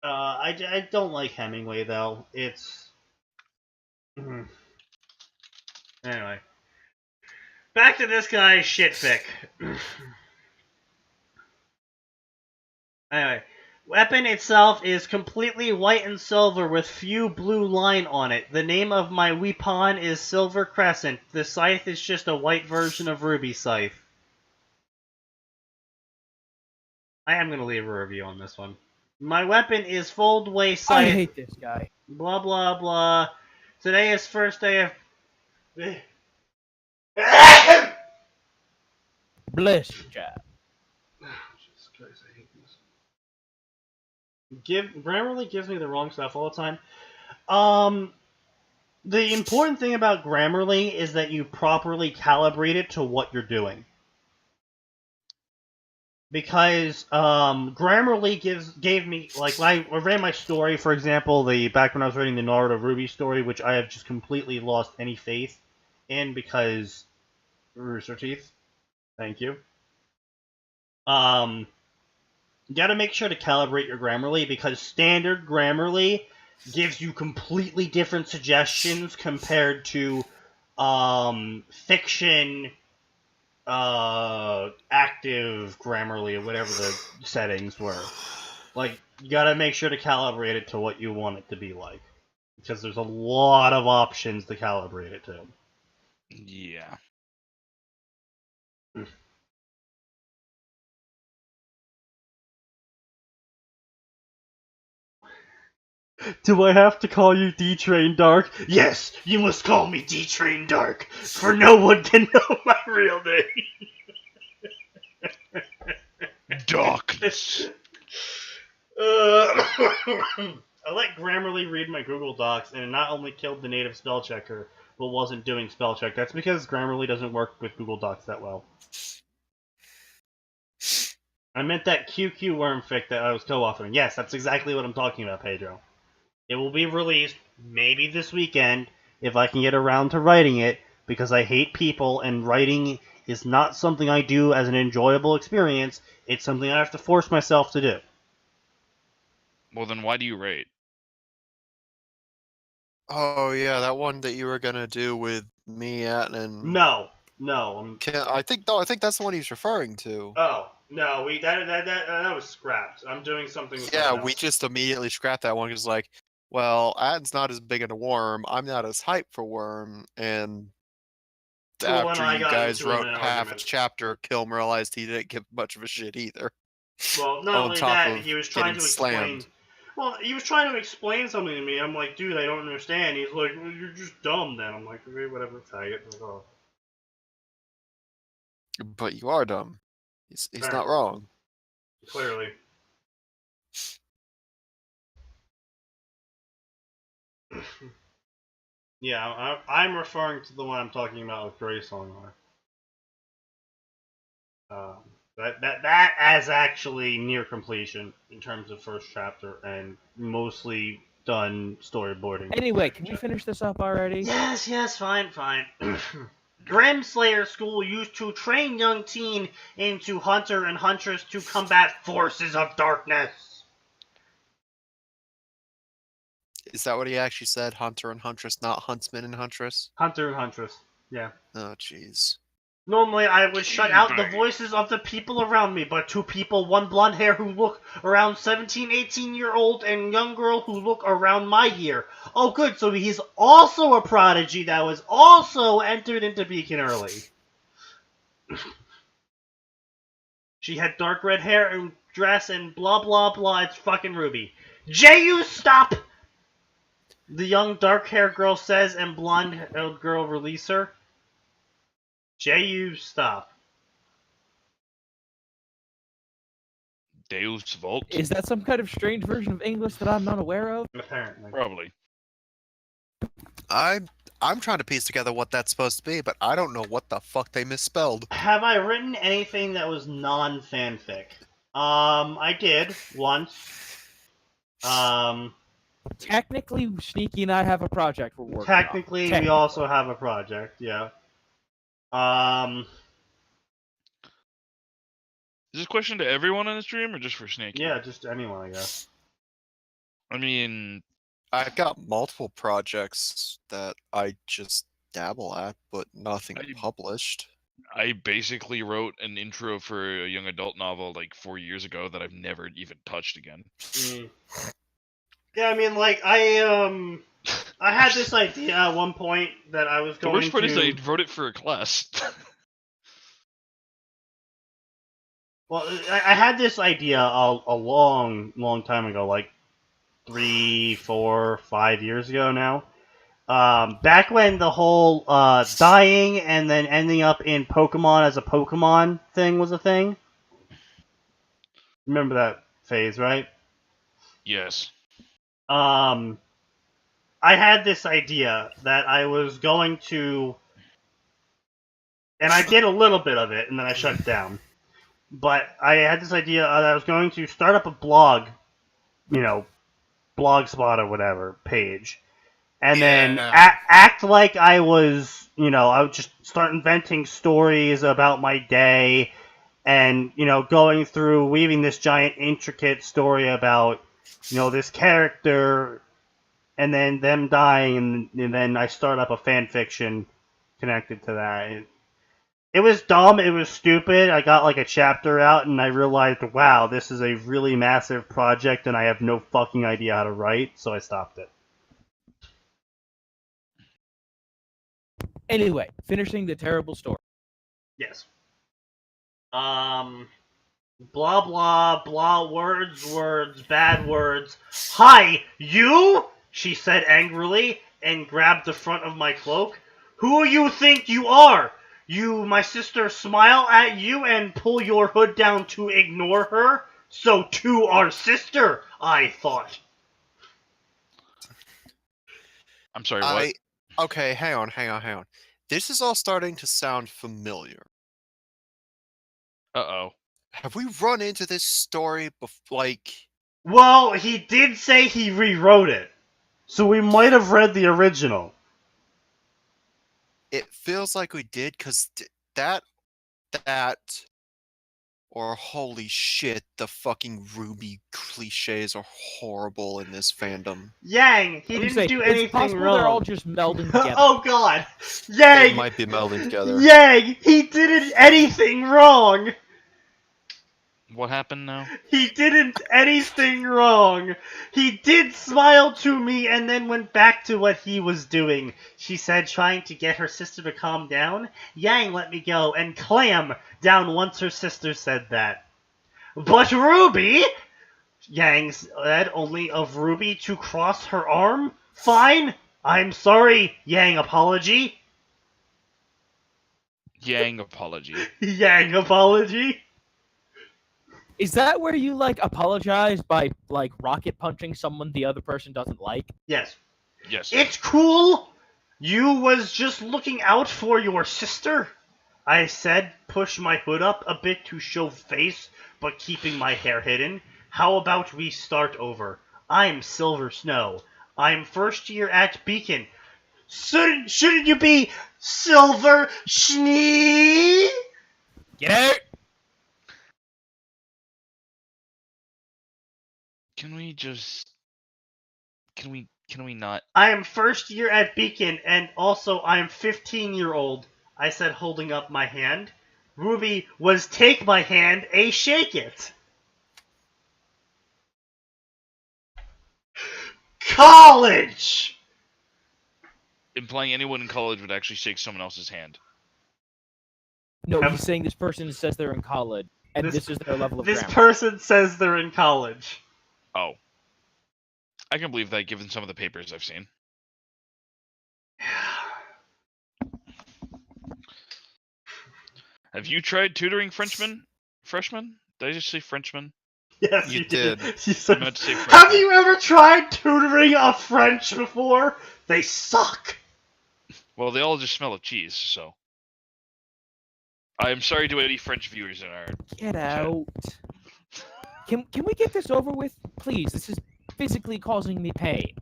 I don't like Hemingway though. It's anyway. Back to this guy's shitfic. Anyway, weapon itself is completely white and silver with few blue line on it. The name of my weapon is Silver Crescent. The scythe is just a white version of Ruby Scythe. I am gonna leave a review on this one. My weapon is Foldaway I Scythe. hate this guy. Blah blah blah. Today is first day of. Bless you, chap. Jesus Christ, I hate this. Grammarly gives me the wrong stuff all the time. The important thing about Grammarly is that you properly calibrate it to what you're doing. Because Grammarly gave me, like, I ran my story, for example, back when I was reading the Naruto Ruby story, which I have just completely lost any faith in because Rooster Teeth. Thank you. You gotta make sure to calibrate your Grammarly because standard Grammarly gives you completely different suggestions compared to fiction active Grammarly or whatever the settings were. Like, you gotta make sure to calibrate it to what you want it to be like. Because there's a lot of options to calibrate it to. Yeah. Do I have to call you D-Train Dark? Yes, you must call me D-Train Dark, for no one can know my real name. Darkness. I let Grammarly read my Google Docs, and it not only killed the native spell checker, but wasn't doing spell check. That's because Grammarly doesn't work with Google Docs that well. I meant that QQ worm fic that I was co-authoring. Yes, that's exactly what I'm talking about, Pedro. It will be released maybe this weekend if I can get around to writing it, because I hate people, and writing is not something I do as an enjoyable experience. It's something I have to force myself to do. Well, then why do you rate? Oh yeah, that one that you were gonna do with me, Atin, and No. I think that's the one he's referring to. Oh no, that was scrapped. I'm doing something with Yeah, someone we else. just immediately scrapped that one because like, well, Atin's not as big into Worm. I'm not as hyped for Worm, and Well, when after I you got guys into it in wrote an half a argument. chapter, Kilm realized he didn't give much of a shit either. Well, not On only top that, of he was trying getting to explain. slammed. Well, he was trying to explain something to me. I'm like, dude, I don't understand. He's like, well, you're just dumb then. I'm like, okay, whatever, faggot. Like, oh. But you are dumb. He's not Apparently. wrong. Clearly. Yeah, I'm referring to the one I'm talking about with Grace on there. That is actually near completion in terms of first chapter and mostly done storyboarding. Anyway, can we finish this up already? Yes, fine. Grimslayer School used to train young teen into hunter and huntress to combat forces of darkness. Is that what he actually said? Hunter and Huntress, not Huntsman and Huntress? Hunter and huntress, yeah. Oh, jeez. Normally, I would shut out the voices of the people around me, but two people, one blonde hair who look around 17, 18-year-old, and young girl who look around my year. Oh, good, so he's also a prodigy that was also entered into Beacon early. She had dark red hair and dress and blah, blah, blah. It's fucking Ruby. J.U. stop! The young dark-haired girl says, and blonde-haired girl release her. J.U. stop. Deus Vult? Is that some kind of strange version of English that I'm not aware of? Apparently. Probably. I'm trying to piece together what that's supposed to be, but I don't know what the fuck they misspelled. Have I written anything that was non-fanfic? I did once. Technically, Sneaky and I have a project we're working Technically, on. we also have a project, yeah. Is this question to everyone on the stream or just for Snake? Yeah, just anyone, I guess. I mean, I've got multiple projects that I just dabble at, but nothing published. I basically wrote an intro for a young adult novel like 4 years ago that I've never even touched again. Yeah, I mean, like, I had this idea at one point that I was The going worst part to... is I wrote it for a class. Well, I had this idea a long, long time ago, like 3, 4, 5 years ago now. Back when the whole dying and then ending up in Pokemon as a Pokemon thing was a thing. Remember that phase, right? Yes. I had this idea that I was going to, and I did a little bit of it, and then I shut it down. But I had this idea that I was going to start up a blog, Blogspot or whatever page, and then act like I was, I would just start inventing stories about my day, and going through weaving this giant intricate story about, this character, and then them dying, and then I start up a fan fiction connected to that. It was dumb, it was stupid. I got like a chapter out and I realized, wow, this is a really massive project and I have no fucking idea how to write, so I stopped it. Anyway, finishing the terrible story. Yes. Blah blah blah, words, bad words. Hi, you? She said angrily and grabbed the front of my cloak. Who you think you are? You, my sister, smile at you and pull your hood down to ignore her? So to our sister, I thought. I'm sorry, what? Okay, hang on. This is all starting to sound familiar. Uh-oh. Have we run into this story Well, he did say he rewrote it. So we might have read the original. It feels like we did, because or holy shit, the fucking Ruby cliches are horrible in this fandom. Yang, he didn't do anything it's possible wrong. They're all just melding together. Oh god! Yang! They might be melding together. Yang, he didn't anything wrong! What happened now? He didn't anything wrong. He did smile to me and then went back to what he was doing. She said, trying to get her sister to calm down. Yang let me go and clam down once her sister said that. But Ruby, Yang said, only of Ruby to cross her arm? Fine. I'm sorry, Yang apology. Yang apology. Yang apology. Is that where you, apologize by, rocket punching someone the other person doesn't like? Yes. Yes. It's cool. You was just looking out for your sister, I said, push my hood up a bit to show face, but keeping my hair hidden. How about we start over? I'm Silver Snow. I'm first year at Beacon. Shouldn't you be Silver Schnee? Get out! Can we not? I am first year at Beacon, and also I am 15-year-old, I said, holding up my hand. Ruby was take my hand, shake it. College! Implying anyone in college would actually shake someone else's hand. No, he's saying this person says they're in college, and this is their level of This grammar. person says they're in college. Oh. I can believe that given some of the papers I've seen. Have you tried tutoring freshmen? Did I just say Frenchman? Yes, You did. You said, I meant to say have Frenchman. you ever tried tutoring a French before? They suck. Well, they all just smell of cheese, so. I am sorry to any French viewers in our... Get out. Can we get this over with? Please, this is physically causing me pain.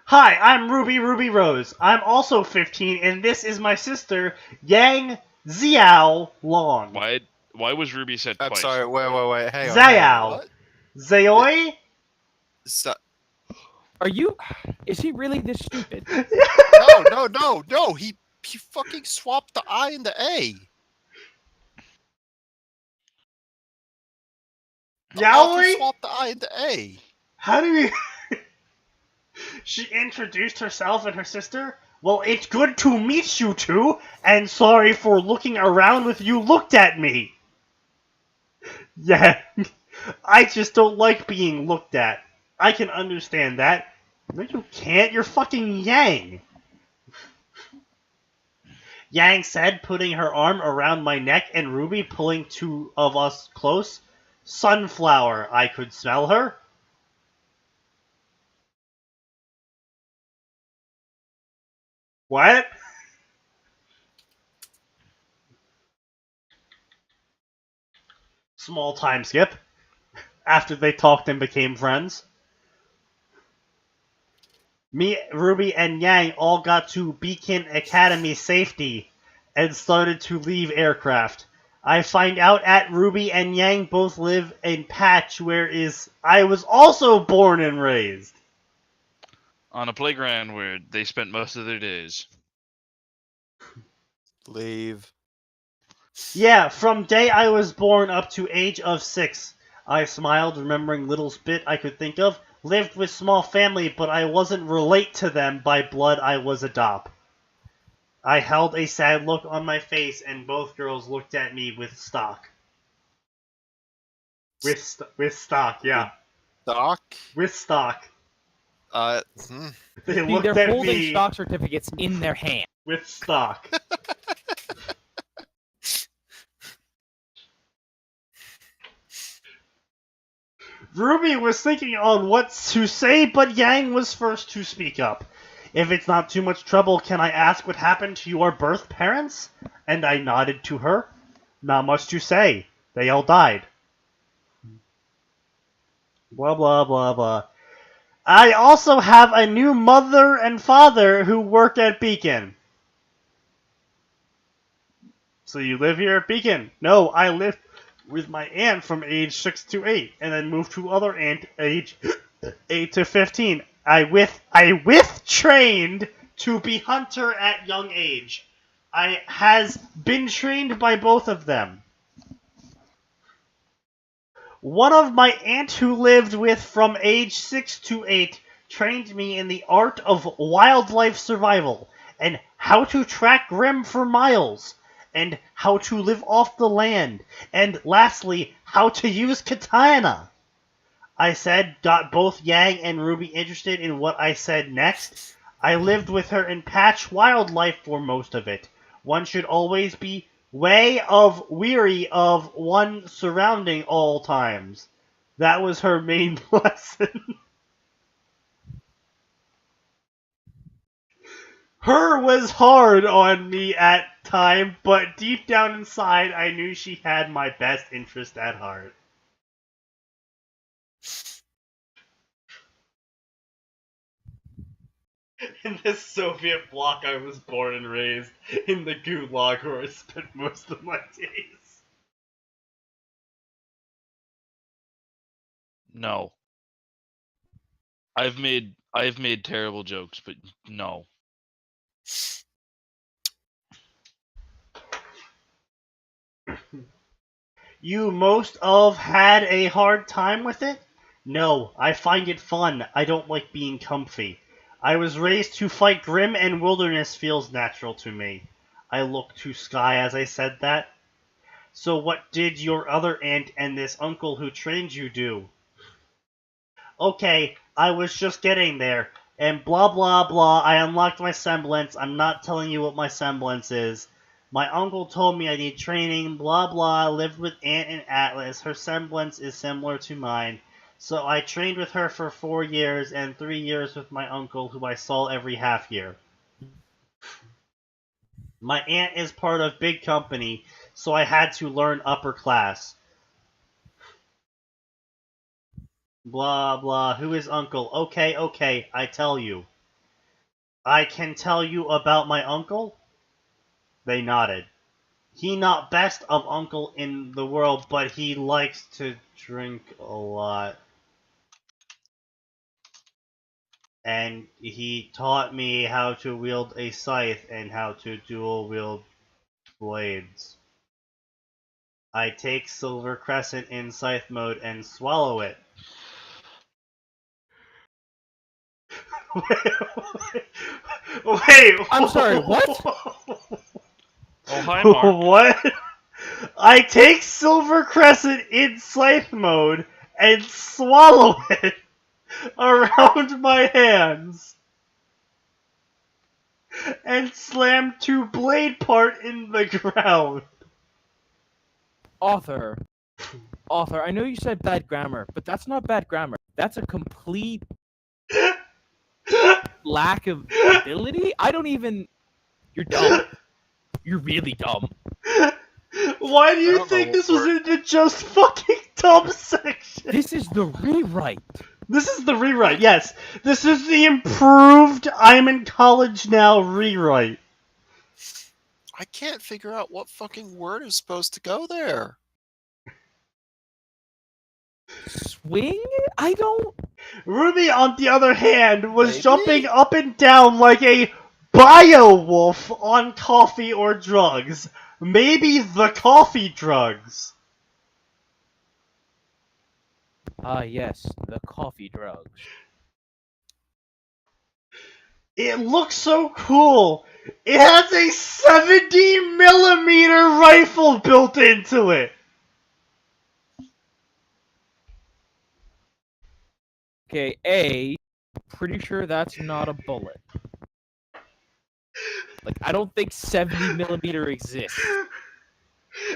Hi, I'm Ruby Rose. I'm also 15, and this is my sister, Yang Xiao Long. Why was Ruby said I'm twice? sorry, wait, hang on. Zayao. What? Zayoi? So, Are you? Is he really this stupid? no. He fucking swapped the I and the A. The author Yaoi? swapped the I and the A. How do you... She introduced herself and her sister? Well, it's good to meet you two, and sorry for looking around with you looked at me. Yeah, I just don't like being looked at. I can understand that. No, you can't. You're fucking Yang. Yang said, putting her arm around my neck and Ruby pulling two of us close. Sunflower, I could smell her. What? Small time skip. After they talked and became friends. Me, Ruby, and Yang all got to Beacon Academy safety and started to leave aircraft. I find out at Ruby and Yang both live in Patch, where I was also born and raised. On a playground where they spent most of their days. Leave. Yeah, from day I was born up to age of 6. I smiled, remembering little bit I could think of. Lived with small family, but I wasn't relate to them by blood. I was adopt. I held a sad look on my face, and both girls looked at me with stock. With stock, yeah. Doc? With stock. Hmm. They See, looked they're at holding me stock certificates in their hand. with stock. Ruby was thinking on what to say, but Yang was first to speak up. If it's not too much trouble, can I ask what happened to your birth parents? And I nodded to her. Not much to say. They all died. Blah, blah, blah, blah. I also have a new mother and father who work at Beacon. So you live here at Beacon? No, I lived with my aunt from age 6 to 8, and then moved to other aunt age 8 to 15. I with trained to be hunter at young age. I has been trained by both of them. One of my aunt who lived with from age 6 to 8 trained me in the art of wildlife survival, and how to track Grim for miles, and how to live off the land, and lastly, how to use katana. I said, got both Yang and Ruby interested in what I said next. I lived with her in Patch Wildlife for most of it. One should always be weary of one surrounding all times. That was her main lesson. Her was hard on me at time, but deep down inside I knew she had my best interest at heart. In this Soviet bloc I was born and raised, in the gulag where I spent most of my days. No. I've made terrible jokes, but no. You most of had a hard time with it? No, I find it fun. I don't like being comfy. I was raised to fight Grim, and wilderness feels natural to me. I looked to sky as I said that. So what did your other aunt and this uncle who trained you do? Okay, I was just getting there. And blah blah blah, I unlocked my semblance. I'm not telling you what my semblance is. My uncle told me I need training, blah blah, lived with Aunt and Atlas. Her semblance is similar to mine. So I trained with her for 4 years and 3 years with my uncle, who I saw every half year. My aunt is part of big company, so I had to learn upper class. Blah blah, who is uncle? Okay, I tell you. I can tell you about my uncle? They nodded. He not best of uncle in the world, but he likes to drink a lot. and he taught me how to wield a scythe and how to dual wield blades. I take Silver Crescent in scythe mode and swallow it. Wait, I'm sorry, what? Oh, hi, Mark. What? I take Silver Crescent in scythe mode and swallow it around my hands and slam 2 blade part in the ground. Author, I know you said bad grammar, but that's not bad grammar. That's a complete lack of ability. I don't even. You're dumb. You're really dumb. Why do I you don't think know this what was in the just fucking dumb section? This is the rewrite. This is the rewrite, yes. This is the improved I'm in college now rewrite. I can't figure out what fucking word is supposed to go there. Swing? I don't. Ruby, on the other hand, was Maybe? jumping up and down like a bio-wolf on coffee or drugs. Maybe the coffee drugs. Ah, yes, the coffee drugs. It looks so cool. It has a 70mm rifle built into it. Okay, pretty sure that's not a bullet. Like, I don't think 70mm exists.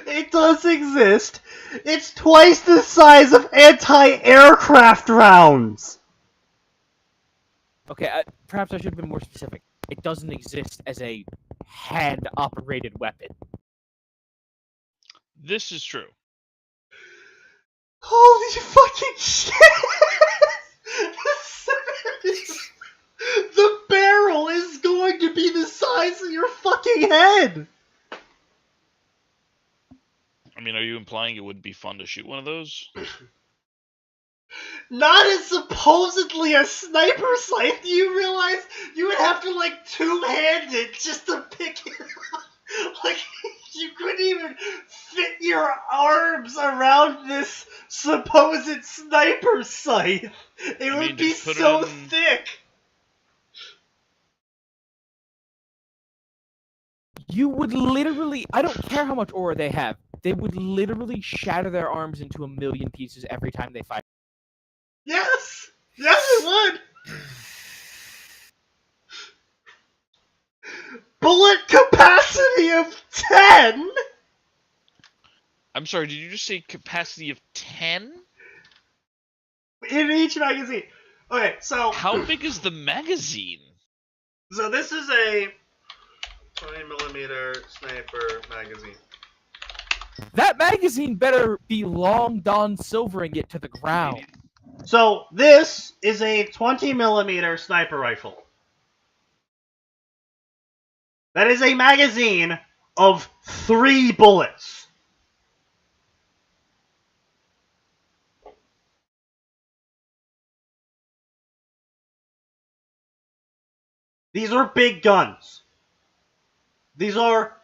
It does exist. It's twice the size of anti-aircraft rounds. Okay, perhaps I should have been more specific. It doesn't exist as a hand-operated weapon. This is true. Holy fucking shit! The barrel is going to be the size of your fucking head! I mean, are you implying it would be fun to shoot one of those? Not as supposedly a sniper scythe. Do you realize you would have to, like, two-hand it just to pick it up? Like, you couldn't even fit your arms around this supposed sniper scythe. It would be just put it so in- thick. You would literally, I don't care how much aura they have, they would literally shatter their arms into a million pieces every time they fight. Yes! Yes, it would! Bullet capacity of 10? I'm sorry, did you just say capacity of 10? In each magazine. Okay, so... How big is the magazine? So this is a 20mm sniper magazine. That magazine better be long Don Silvering it to the ground. So this is a 20mm sniper rifle. That is a magazine of 3 bullets. These are big guns. These are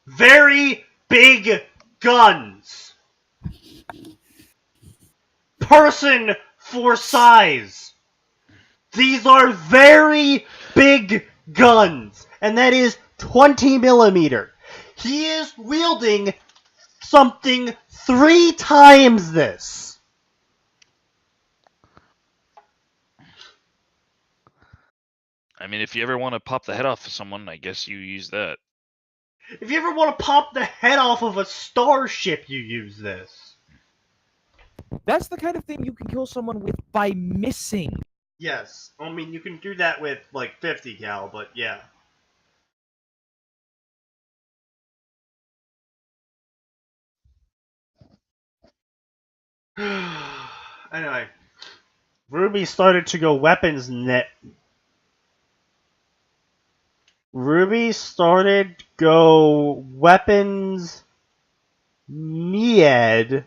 very big guns. Person for size. These are very big guns. And that is 20mm. He is wielding something 3 times this. I mean, if you ever want to pop the head off of someone, I guess you use that. If you ever want to pop the head off of a starship, you use this. That's the kind of thing you can kill someone with by missing. Yes. I mean, you can do that with, like, 50 cal, but yeah. Anyway. Ruby started to go weapons net. Ruby started to go weapons Nied,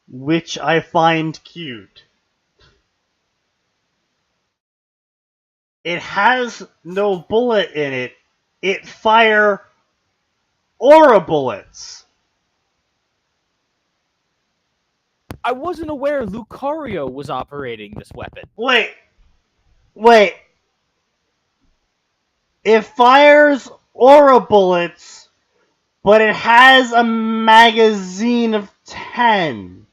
which I find cute. It has no bullet in it. It fire aura bullets. I wasn't aware Lucario was operating this weapon. Wait. It fires aura bullets, but it has a magazine of 10.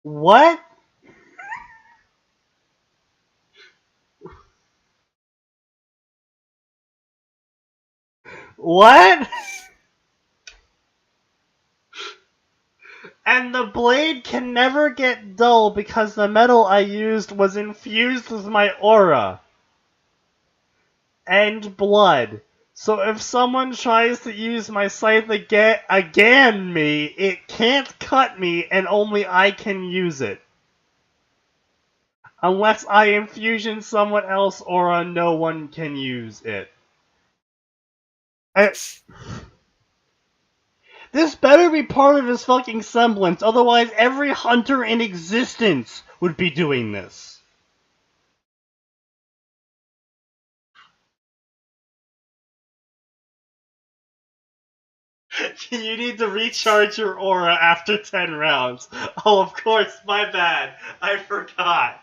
What? What? And the blade can never get dull because the metal I used was infused with my aura and blood. So if someone tries to use my scythe again me, it can't cut me and only I can use it. Unless I infusion someone else aura, no one can use it. This better be part of his fucking semblance, otherwise every hunter in existence would be doing this. You need to recharge your aura after 10 rounds. Oh, of course, my bad. I forgot.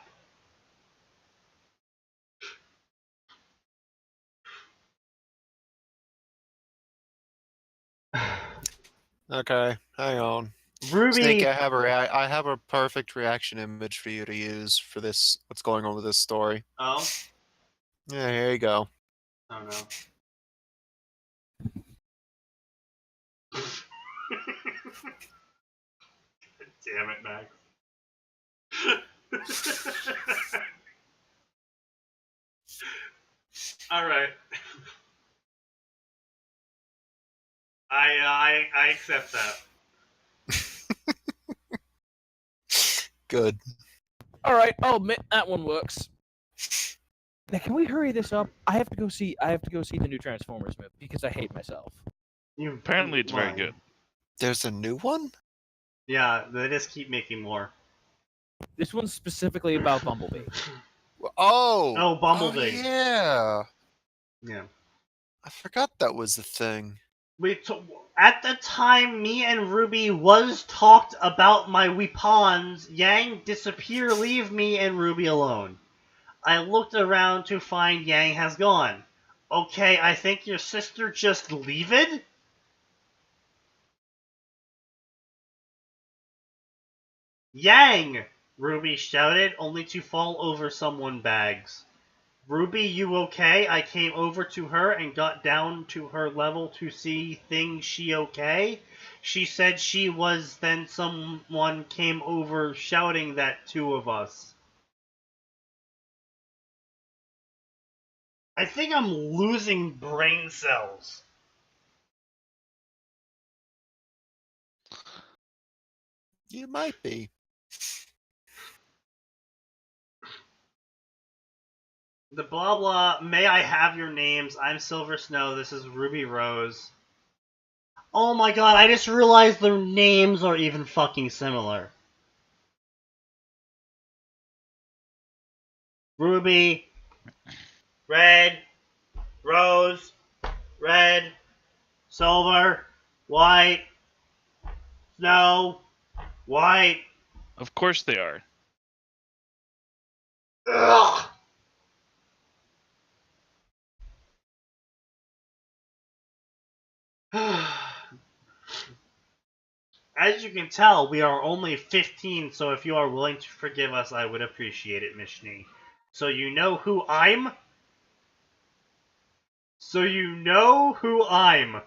Okay, hang on. Ruby... Snake, I have a perfect reaction image for you to use for this. What's going on with this story? Oh? Yeah, here you go. Oh no. Damn it, Max. Alright. I accept that. Good. Alright, I'll admit that one works. Now, can we hurry this up? I have to go see the new Transformers movie because I hate myself. Apparently it's very good. There's a new one? Yeah, they just keep making more. This one's specifically about Bumblebee. Oh! Oh, Bumblebee. Oh, yeah! Yeah. I forgot that was the thing. At the time me and Ruby was talked about my weapons, Yang disappear, leave me and Ruby alone. I looked around to find Yang has gone. Okay, I think your sister just leave it? Yang! Ruby shouted, only to fall over someone's bags. Ruby, you okay? I came over to her and got down to her level to see things she okay? She said she was, then someone came over shouting that two of us. I think I'm losing brain cells. You might be. The blah blah, may I have your names? I'm Silver Snow, this is Ruby Rose. Oh my god, I just realized their names are even fucking similar. Ruby, Red, Rose, Red, Silver, White, Snow, White. Of course they are. Ugh. As you can tell, we are only 15, so if you are willing to forgive us, I would appreciate it, Mishni. So you know who I'm? So you know who I'm.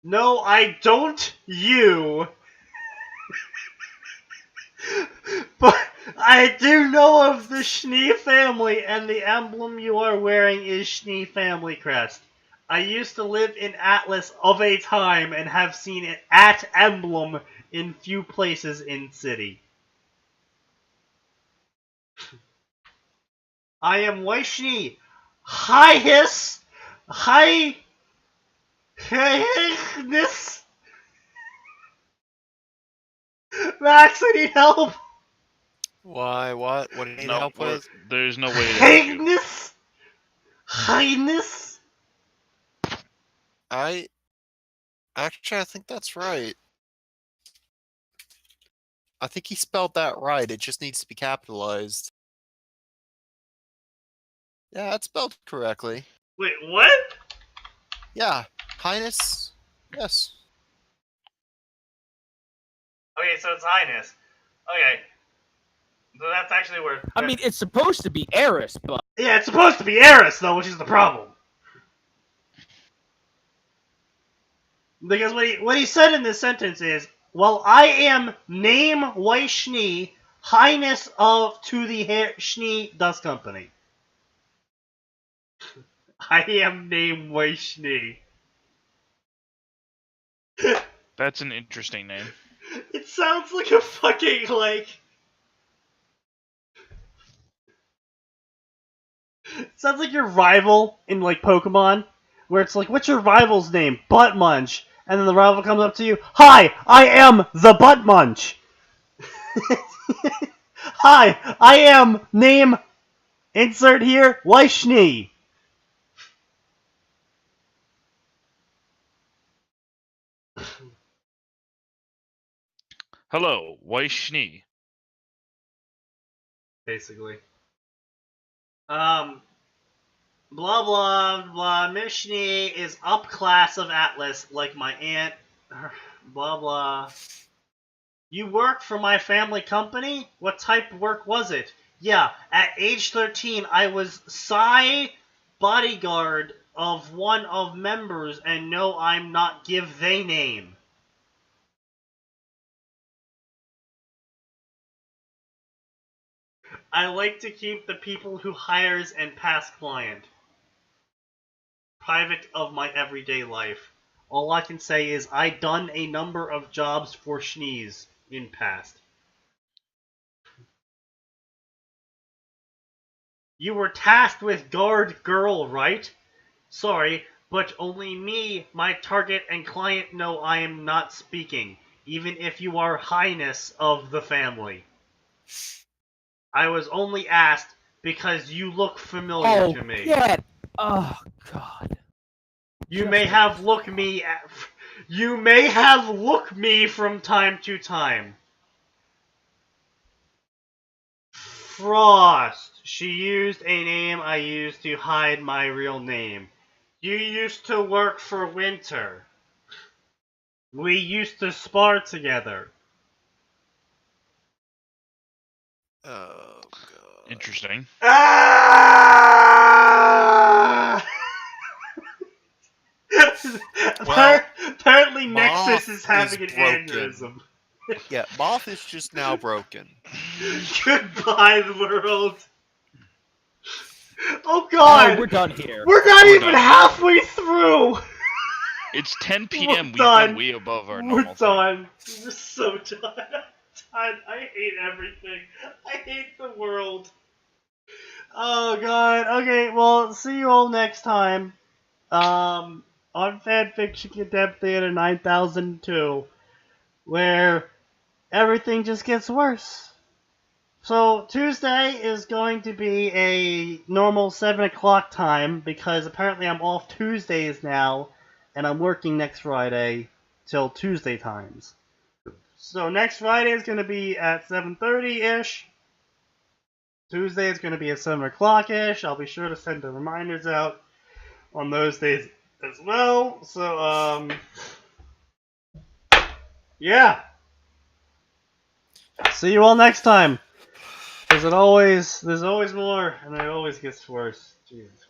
No, I don't, you. But I do know of the Schnee family, and the emblem you are wearing is Schnee family crest. I used to live in Atlas of a time and have seen it at emblem in few places in city. I am Waishni. Hi, hiss. Hi. This. Max, I need help. Why? What? What do you need No, help with? there's no way to help you. Highness. Highness. Actually, I think that's right. I think he spelled that right. It just needs to be capitalized. Yeah, it's spelled correctly. Wait, what? Yeah, Highness. Yes. Okay, so it's Highness. Okay. So that's actually where... I mean, it's supposed to be heiress, but Yeah, it's supposed to be Eris, though, which is the problem. Because what he said in this sentence is, well, I am name Waishni, Highness of to the Shni Dust Company. I am name Waishni. That's an interesting name. It sounds like a fucking, like... It sounds like your rival in, like, Pokemon, where it's like, what's your rival's name? Butt Munch. And then the rival comes up to you, hi, I am the Butt Munch. Hi, I am name, insert here, Waishni. Hello, Waishni. Basically. Blah blah blah. Mishni is upclass of Atlas, like my aunt. Blah blah. You work for my family company? What type of work was it? Yeah, at age 13, I was bodyguard of one of members, and no, I'm not give they name. I like to keep the people who hires and past client private of my everyday life. All I can say is I done a number of jobs for Schnees in past. You were tasked with guard girl, right? Sorry, but only me, my target, and client know I am not speaking, even if you are highness of the family. I was only asked because you look familiar to me. get. Oh God. You may have look me from time to time. Frost. She used a name I used to hide my real name. You used to work for Winter. We used to spar together. Oh god. Interesting. Ah! Well, apparently Moth Nexus is having is an broken. aneurysm. Yeah, Moth is just now broken. Goodbye, world. Oh god! Oh, we're done here. We're not We're even done. halfway through! It's 10 We're p.m. We've done. gone way above our We're normal done. We're so done. I'm done. I hate everything. I hate the world. Oh god. Okay, well, see you all next time. On Fanfiction Contempt Theater 9002, where everything just gets worse. So Tuesday is going to be a normal 7 o'clock time because apparently I'm off Tuesdays now and I'm working next Friday till Tuesday times. So next Friday is going to be at 7:30-ish. Tuesday is going to be at 7 o'clock-ish. I'll be sure to send the reminders out on those days as well. So, yeah. See you all next time. There's always more, and it always gets worse. Jesus